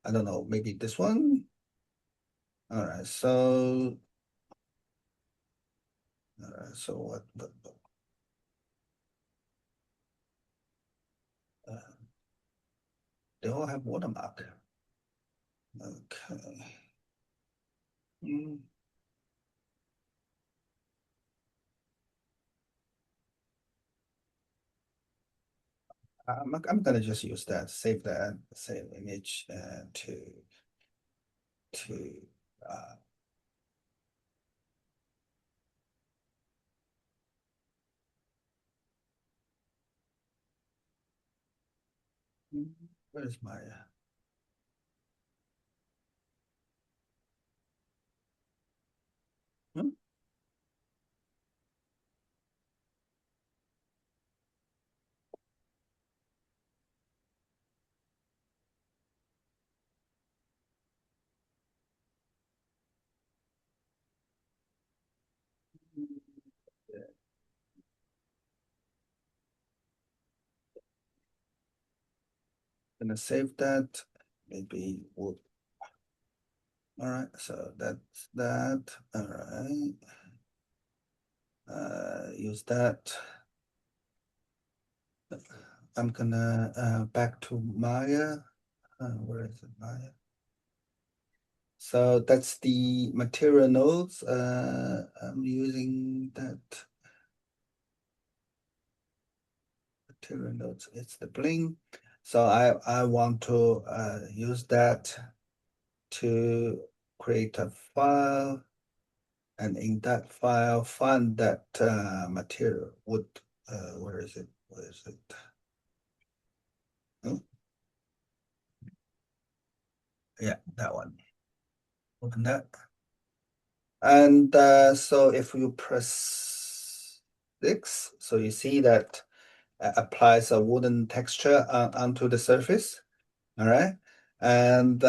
Speaker 1: I don't know, maybe this one. All right. So what uh, they all have watermark. Okay. Mm. I'm gonna just use that, save image to uh, where's my hmm? Gonna save that, maybe wood. All right, so that's that. All right. Use that. I'm gonna back to Maya. Where is it, Maya? So that's the material nodes. I'm using that material nodes. It's the bling. So I want to use that to create a file, and in that file find that material wood. Where is it? Where is it? Oh, yeah, that one. Open that. And so if you press 6, so you see that applies a wooden texture onto the surface. All right. And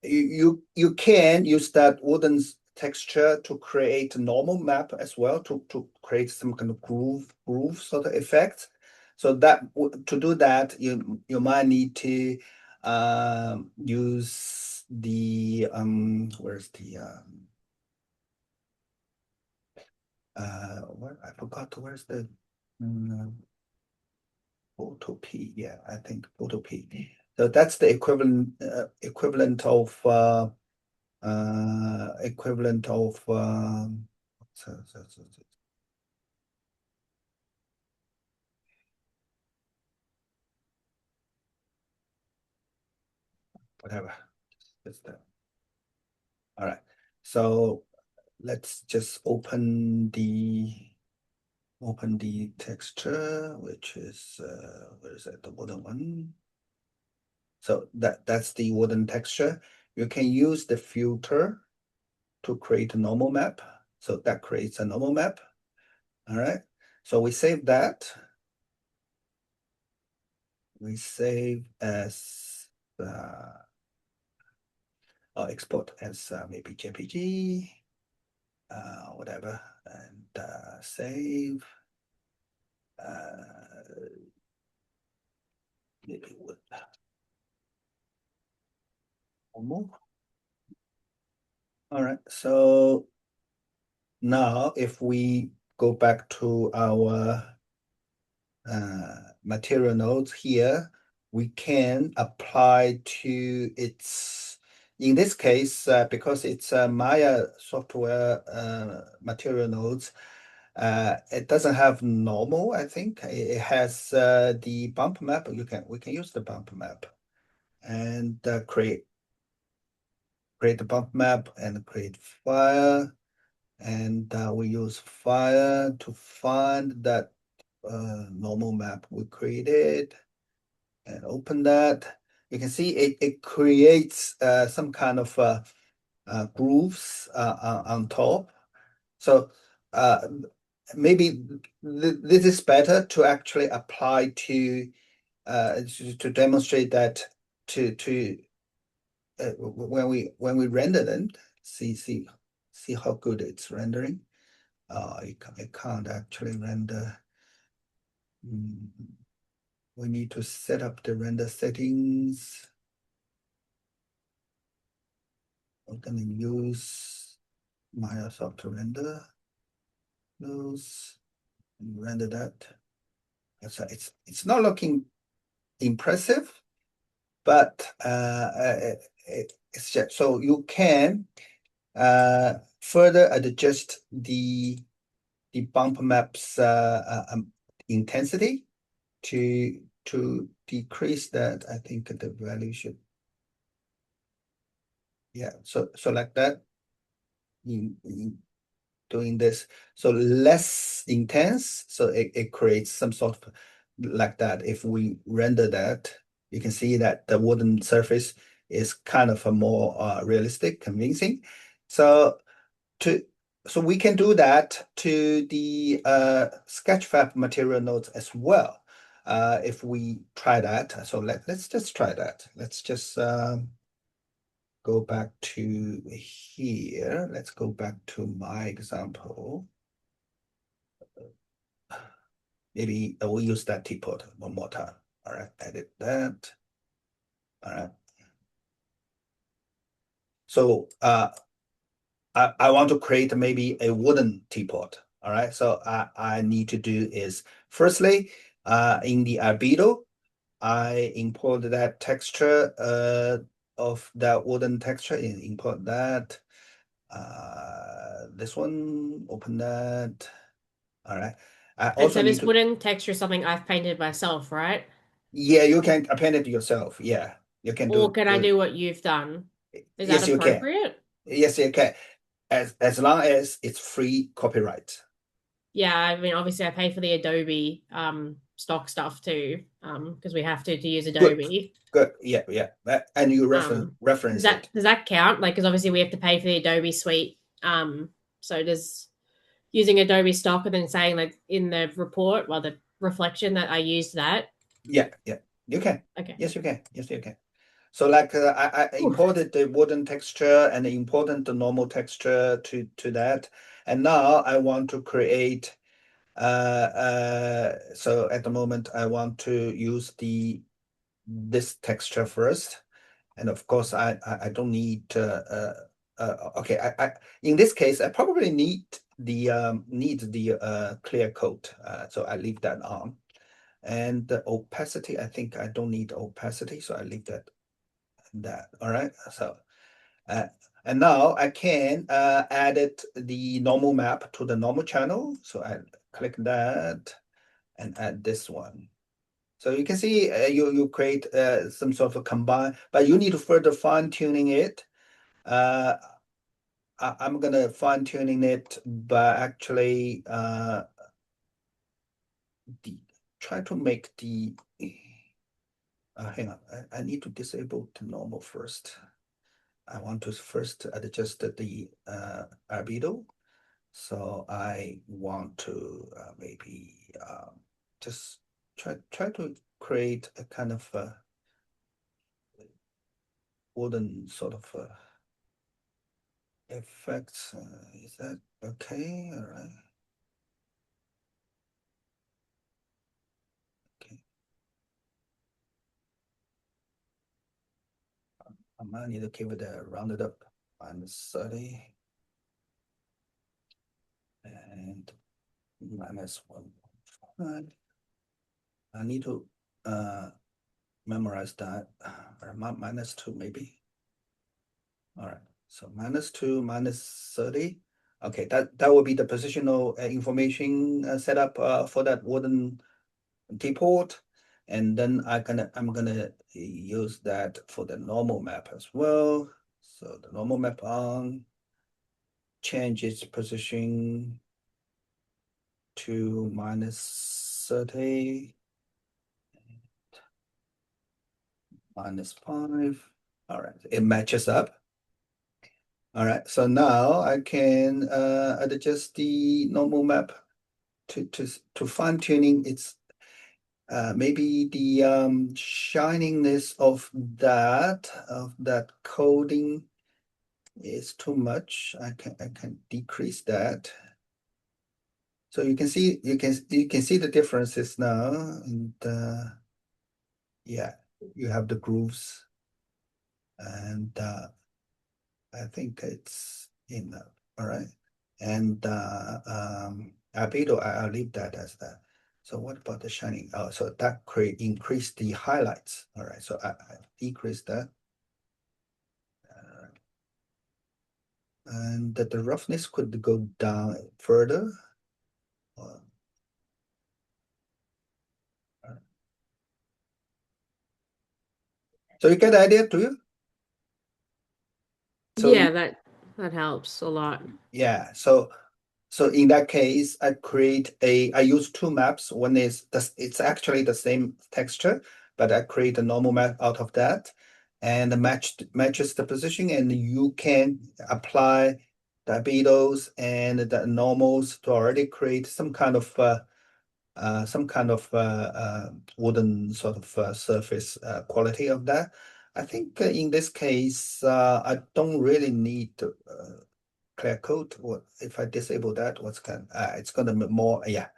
Speaker 1: you can use that wooden texture to create a normal map as well, to create some kind of groove sort of effect. So that to do that, you might need to use the where's the where I forgot where's the photo P. Yeah, I think photo P. So that's the equivalent of so whatever. Just that. All right. So let's just open the texture, which is where is that, the wooden one? So that's the wooden texture. You can use the filter to create a normal map. So that creates a normal map. All right. So we save that. We save as or export as maybe JPG, whatever, and save. Maybe would move. All right. So now if we go back to our material nodes here, we can apply to its, in this case, because it's Maya software material nodes, It doesn't have normal, I think. It has the bump map. We can use the bump map and create the bump map and create fire. And we use fire to find that normal map we created and open that. You can see it creates some kind of grooves on top. So maybe this is better to actually apply to demonstrate that to when we render them, see how good it's rendering. It can't actually render. We need to set up the render settings. We're gonna use Microsoft to render those and render that. So it's not looking impressive, but it's just so you can further adjust the bump maps intensity to decrease that. I think the value should, yeah, so like that. Doing this, so less intense, so it creates some sort of like that. If we render that, you can see that the wooden surface is kind of a more realistic, convincing. So we can do that to the Sketchfab material nodes as well. If we try that, so let's just try that. Let's just go back to here. Let's go back to my example. Maybe I will use that teapot one more time. All right, edit that. All right. So I want to create maybe a wooden teapot. All right, so I need to do is firstly, in the albedo, I import that texture of that wooden texture, and import that. This one, open that. All right. I
Speaker 2: And
Speaker 1: also
Speaker 2: so
Speaker 1: need
Speaker 2: this
Speaker 1: to,
Speaker 2: wooden texture is something I've painted myself, right?
Speaker 1: yeah, you can append it yourself. Yeah, you can
Speaker 2: Or can I
Speaker 1: do
Speaker 2: do what you've done? Is that
Speaker 1: yes, you can.
Speaker 2: appropriate?
Speaker 1: Yes, you can. As long as it's free copyright.
Speaker 2: Yeah, I mean, obviously, I pay for the Adobe stock stuff too, because we have to use
Speaker 1: Good,
Speaker 2: Adobe.
Speaker 1: good. Yeah, yeah. And you
Speaker 2: Does
Speaker 1: reference
Speaker 2: that
Speaker 1: it.
Speaker 2: does that count? Like, because obviously we have to pay for the Adobe suite. So does using Adobe stock and then saying like in the report, well, the reflection that I used that.
Speaker 1: Yeah, yeah. You can.
Speaker 2: Okay.
Speaker 1: Yes, you can. Yes, you can. So like I
Speaker 2: Ooh.
Speaker 1: imported the wooden texture and imported the normal texture to that. And now I want to create so at the moment I want to use this texture first. And of course I don't need okay, I in this case I probably need the clear coat. So I leave that on. And the opacity, I think I don't need opacity, so I leave that. All right. So uh, and now I can add the normal map to the normal channel. So I click that and add this one. So you can see you create some sort of combine, but you need to further fine tuning it. I'm gonna fine tuning it by actually try to make the hang on, I need to disable the normal first. I want to first adjust the albedo. So I want to maybe just try to create a kind of wooden sort of effects. Is that okay? All right. Okay. I might need to give it a rounded up -30 and -1.5. I need to memorize that. Or -2 maybe. All right. So -2, -30. Okay, that will be the positional information setup for that wooden teapot. And then I'm gonna use that for the normal map as well. So the normal map on, change its position to -30, -5. All right, it matches up. All right, so now I can adjust the normal map to fine tuning its maybe the shininess of that coding is too much. I can decrease that. So you can see the differences now, and yeah, you have the grooves, and I think it's enough. All right, and albedo, I'll leave that as that. So what about the shining? Oh, so that increase the highlights. All right, so I decrease that. And that the roughness could go down further. So you get the idea, do you? So
Speaker 2: Yeah, that helps a lot.
Speaker 1: yeah, so in that case, I use two maps. One is it's actually the same texture, but I create a normal map out of that, and matches the position, and you can apply the albedos and the normals to already create some kind of wooden sort of surface quality of that. I think in this case, I don't really need to clear coat. Or if I disable that, it's gonna be more, yeah.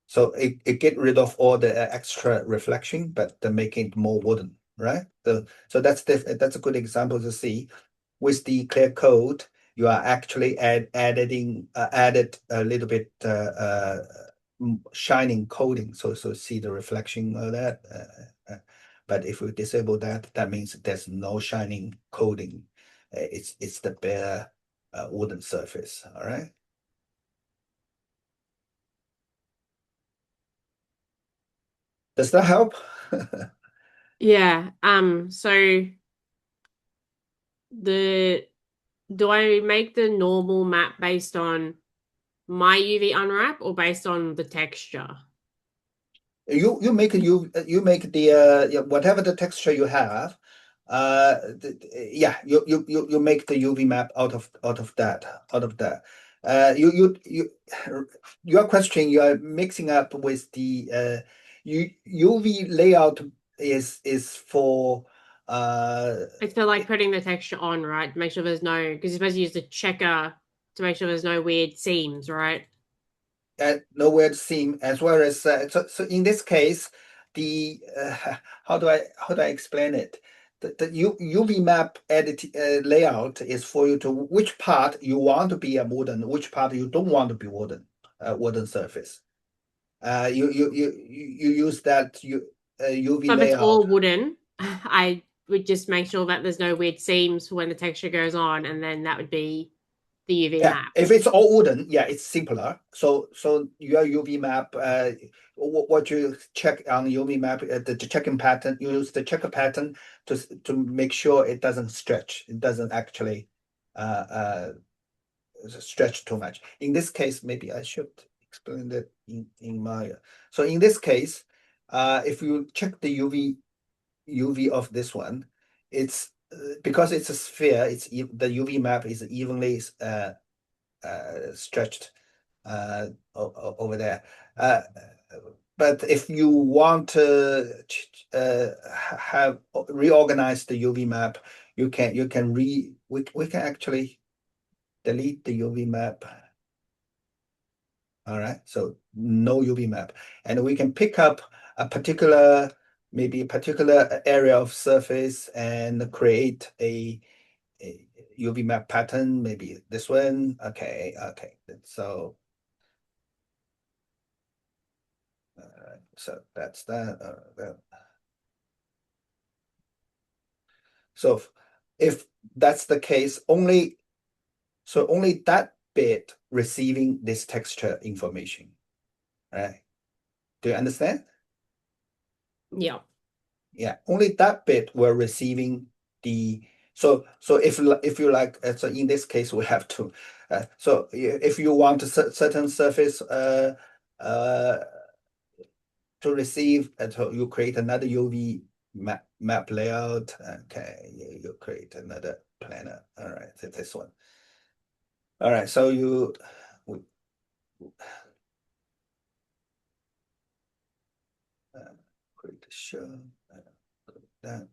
Speaker 1: So it get rid of all the extra reflection, but to make it more wooden, right? So that's a good example to see. With the clear coat, you are actually added a little bit shining coating, so see the reflection of that. But if we disable that, that means there's no shining coating. It's the bare wooden surface. All right. Does that help?
Speaker 2: Yeah. So the do I make the normal map based on my UV unwrap or based on the texture?
Speaker 1: You make the whatever the texture you have, yeah, you make the UV map out of that. Your question, you are mixing up with the UV layout is for
Speaker 2: It's for like putting the texture on, right? To make sure there's no, because you're supposed to use the checker to make sure there's no weird seams, right?
Speaker 1: nowhere to seam, as well as so in this case, the how do I explain it? The UV map edit layout is for you to which part you want to be a wooden, which part you don't want to be wooden surface. You use that UV
Speaker 2: So if it's
Speaker 1: layout.
Speaker 2: all wooden, I would just make sure that there's no weird seams for when the texture goes on, and then that would be the UV
Speaker 1: Yeah,
Speaker 2: map.
Speaker 1: if it's all wooden, yeah, it's simpler. So your UV map, what you check on the UV map, the checking pattern, you use the checker pattern to make sure it doesn't stretch. It doesn't actually uh, stretch too much. In this case, maybe I should explain that in my. So in this case, if you check the UV of this one, it's because it's a sphere. The UV map is evenly stretched over there. But if you want to have reorganize the UV map, you can we can actually delete the UV map. All right, so no UV map, and we can pick up maybe a particular area of surface and create a UV map pattern, maybe this one. Okay. So so that's that. So if that's the case, only that bit receiving this texture information, right? Do you understand?
Speaker 2: Yeah.
Speaker 1: Yeah, only that bit we're receiving the so if you like so in this case we have to so if you want a certain surface uh to receive so you create another UV map layout. Okay, you create another planar. All right, this one. All right, so you create a show that.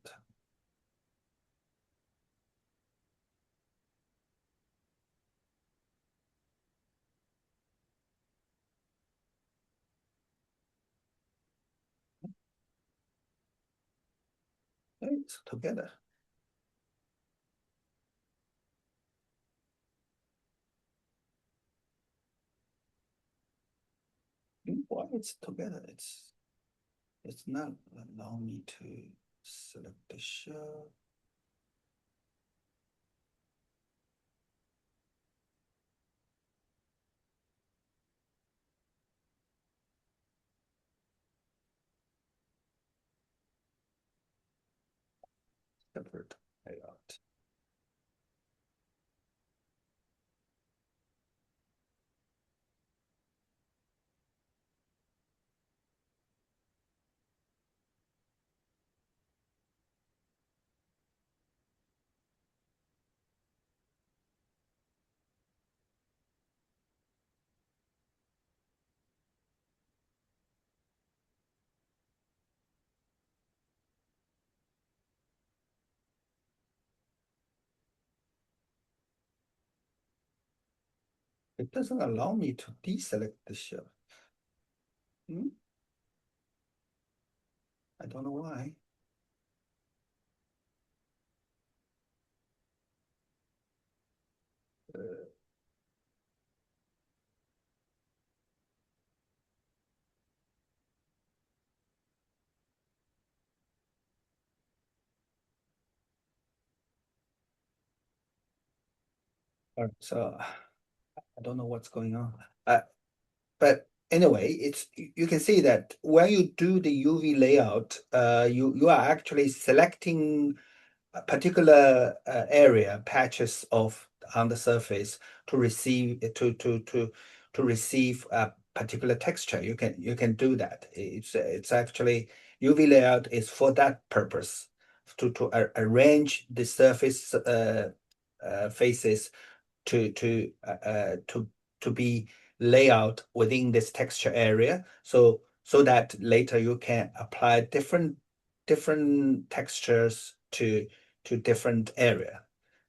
Speaker 1: It's together. Why it's together? It's not allow me to select the show. Separate layout. It doesn't allow me to deselect the show. I don't know why. So I don't know what's going on. But anyway, it's you can see that when you do the UV layout, you are actually selecting a particular area patches of on the surface to receive to receive a particular texture. You can do that. It's actually UV layout is for that purpose to arrange the surface faces to be layout within this texture area, so that later you can apply different textures to different area.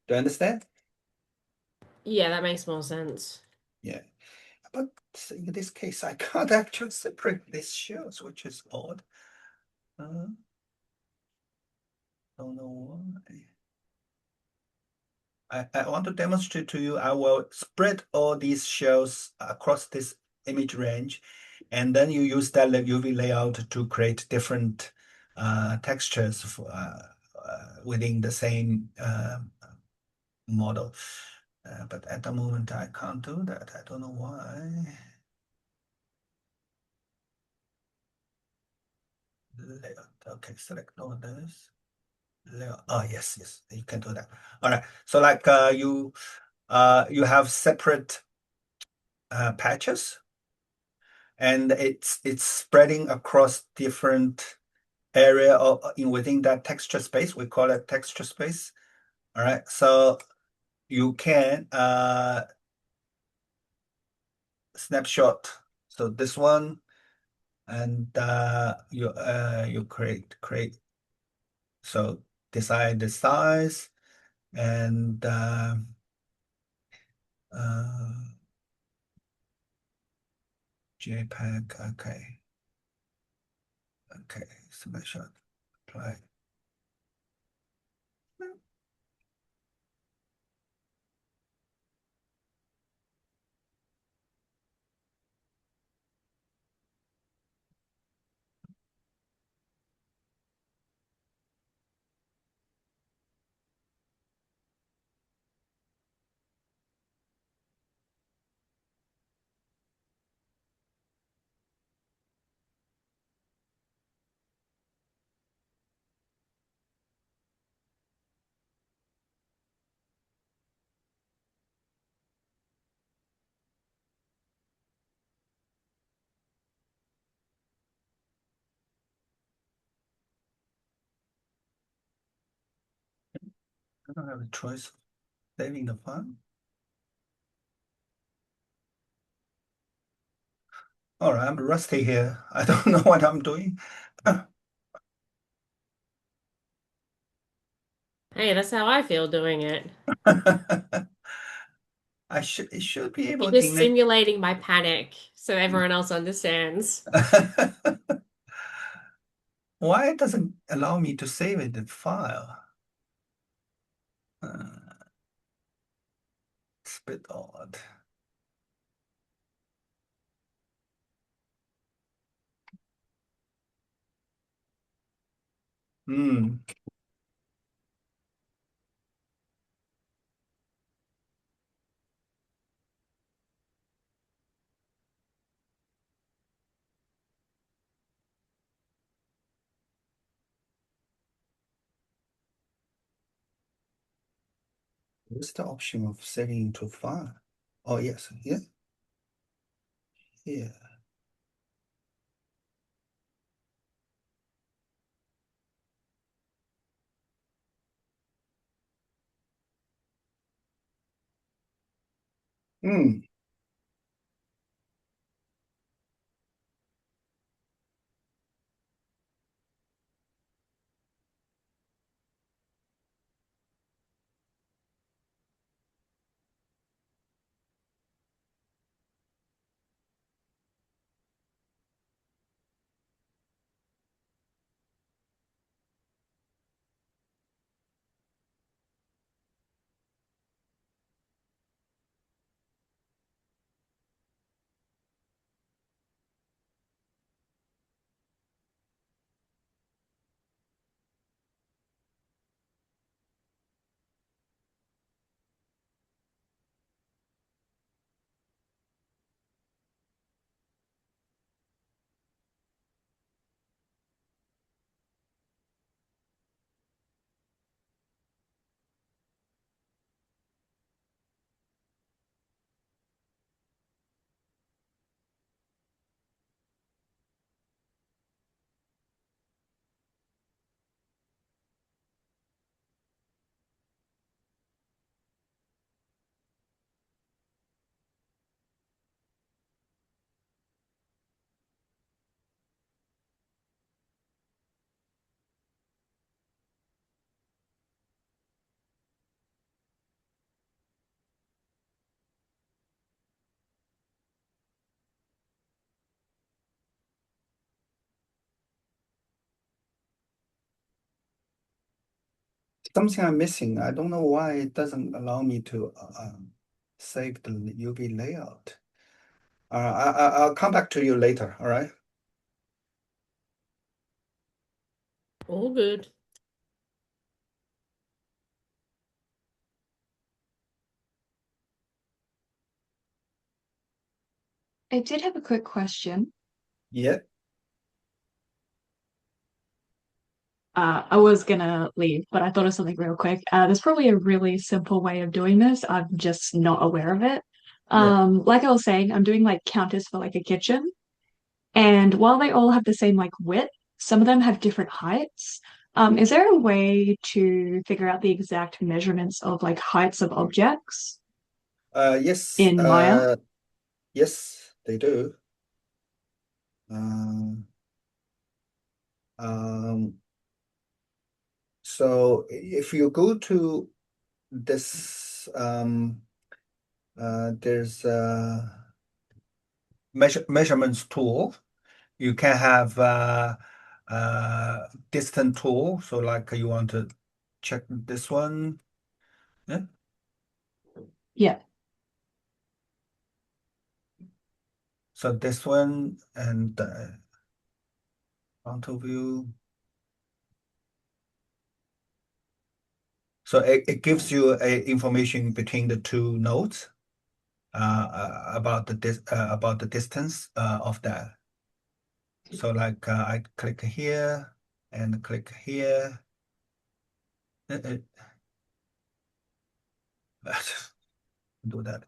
Speaker 1: Do you understand?
Speaker 2: Yeah, that makes more sense.
Speaker 1: Yeah, but in this case, I can't actually separate these shows, which is odd. Don't know why. I want to demonstrate to you. I will spread all these shells across this image range, and then you use that UV layout to create different textures for, within the same model. But at the moment, I can't do that. I don't know why. Layout. Okay, select all this. Layout. Oh, yes, you can do that. All right. So like you have separate patches, and it's spreading across different area of in within that texture space. We call it texture space. All right, so you can snapshot. So this one, and you create. So decide the size and JPEG. Okay, snapshot. Apply. I don't have a choice of saving the file. All right, I'm rusty here. I don't know what I'm doing.
Speaker 2: Hey, that's how I feel doing it.
Speaker 1: It should be able
Speaker 2: You're
Speaker 1: to
Speaker 2: just
Speaker 1: enable.
Speaker 2: simulating my panic so everyone else understands.
Speaker 1: Why it doesn't allow me to save it in file? It's a bit odd. Hmm. What's the option of saving into file? Oh, yes. Yeah. Yeah. Hmm. Something I'm missing. I don't know why it doesn't allow me to save the UV layout. I'll come back to you later. All right.
Speaker 2: All good.
Speaker 3: I did have a quick question.
Speaker 1: Yeah.
Speaker 3: I was gonna leave, but I thought of something real quick. There's probably a really simple way of doing this. I'm just not aware of it.
Speaker 1: Yeah.
Speaker 3: Like I was saying, I'm doing like counters for like a kitchen, and while they all have the same like width, some of them have different heights. Is there a way to figure out the exact measurements of like heights of objects
Speaker 1: Yes.
Speaker 3: in Maya?
Speaker 1: Yes, they do. Um, um, so if you go to this, there's a measurements tool. You can have distant tool. So like you want to check this one. Yeah.
Speaker 3: Yeah.
Speaker 1: So this one and frontal view. So it gives you a information between the two nodes about the distance of that. So like I click here and click here. It, do that.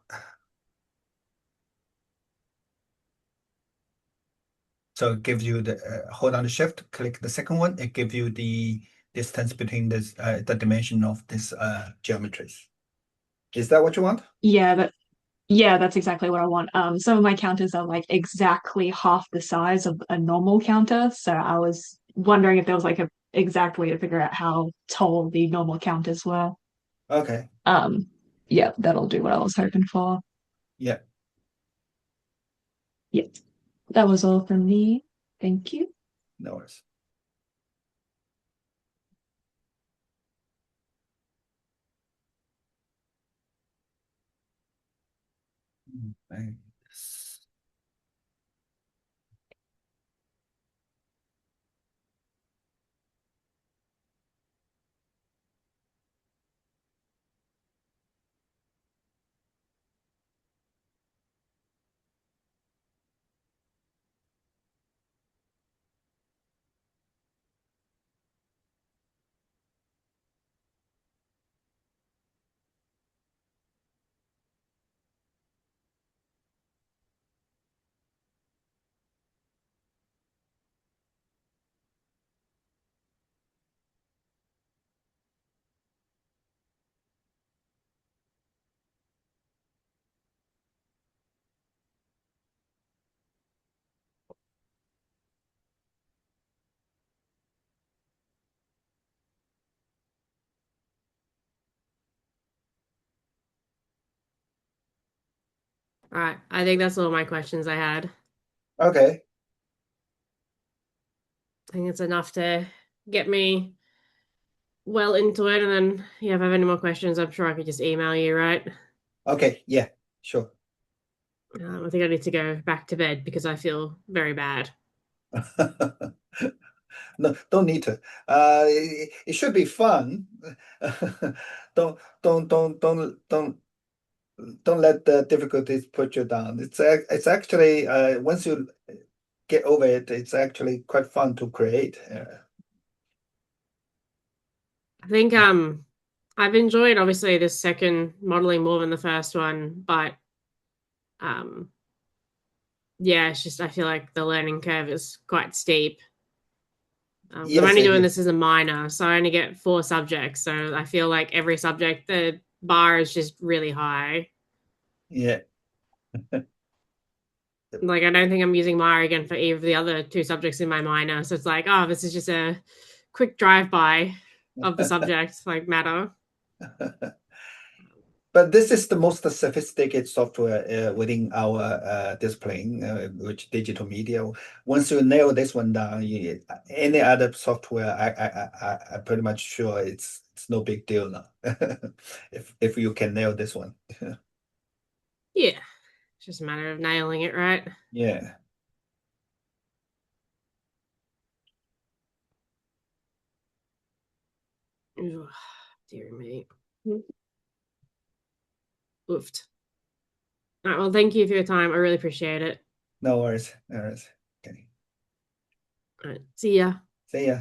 Speaker 1: So it gives you the hold on the shift, click the second one. It gives you the distance between this the dimension of this geometries. Is that what you want?
Speaker 3: Yeah, that's exactly what I want. Some of my counters are like exactly half the size of a normal counter, so I was wondering if there was like a exact way to figure out how tall the normal counters were.
Speaker 1: Okay.
Speaker 3: Um, yeah, that'll do what I was hoping for.
Speaker 1: Yeah.
Speaker 3: Yeah, that was all from me. Thank you.
Speaker 1: No worries. Thanks.
Speaker 2: All right. I think that's all my questions I had.
Speaker 1: Okay.
Speaker 2: I think it's enough to get me well into it. And then, yeah, if I have any more questions, I'm sure I could just email you, right?
Speaker 1: Okay. Yeah. Sure.
Speaker 2: I think I need to go back to bed because I feel very bad.
Speaker 1: No, don't need to. It should be fun. Don't don't don't don't don't don't let the difficulties put you down. It's actually once you get over it, it's actually quite fun to create.
Speaker 2: I think I've enjoyed obviously this second modeling more than the first one, but um yeah, it's just I feel like the learning curve is quite steep. 'Cause I'm
Speaker 1: Yes,
Speaker 2: only
Speaker 1: it
Speaker 2: doing this
Speaker 1: is.
Speaker 2: as a minor, so I only get 4 subjects. So I feel like every subject, the bar is just really high.
Speaker 1: Yeah.
Speaker 2: Like I don't think I'm using Maya again for either of the other 2 subjects in my minor. So it's like, oh, this is just a quick drive-by of the subject, like matter.
Speaker 1: But this is the most sophisticated software within our discipline, which digital media. Once you nail this one down, any other software, I'm pretty much sure it's no big deal now. If you can nail this one.
Speaker 2: Yeah. It's just a matter of nailing it, right?
Speaker 1: Yeah.
Speaker 2: Ugh, dear me. Oofed. All right, well, thank you for your time. I really appreciate it.
Speaker 1: No worries. No worries. Okay.
Speaker 2: All right, see ya.
Speaker 1: See ya.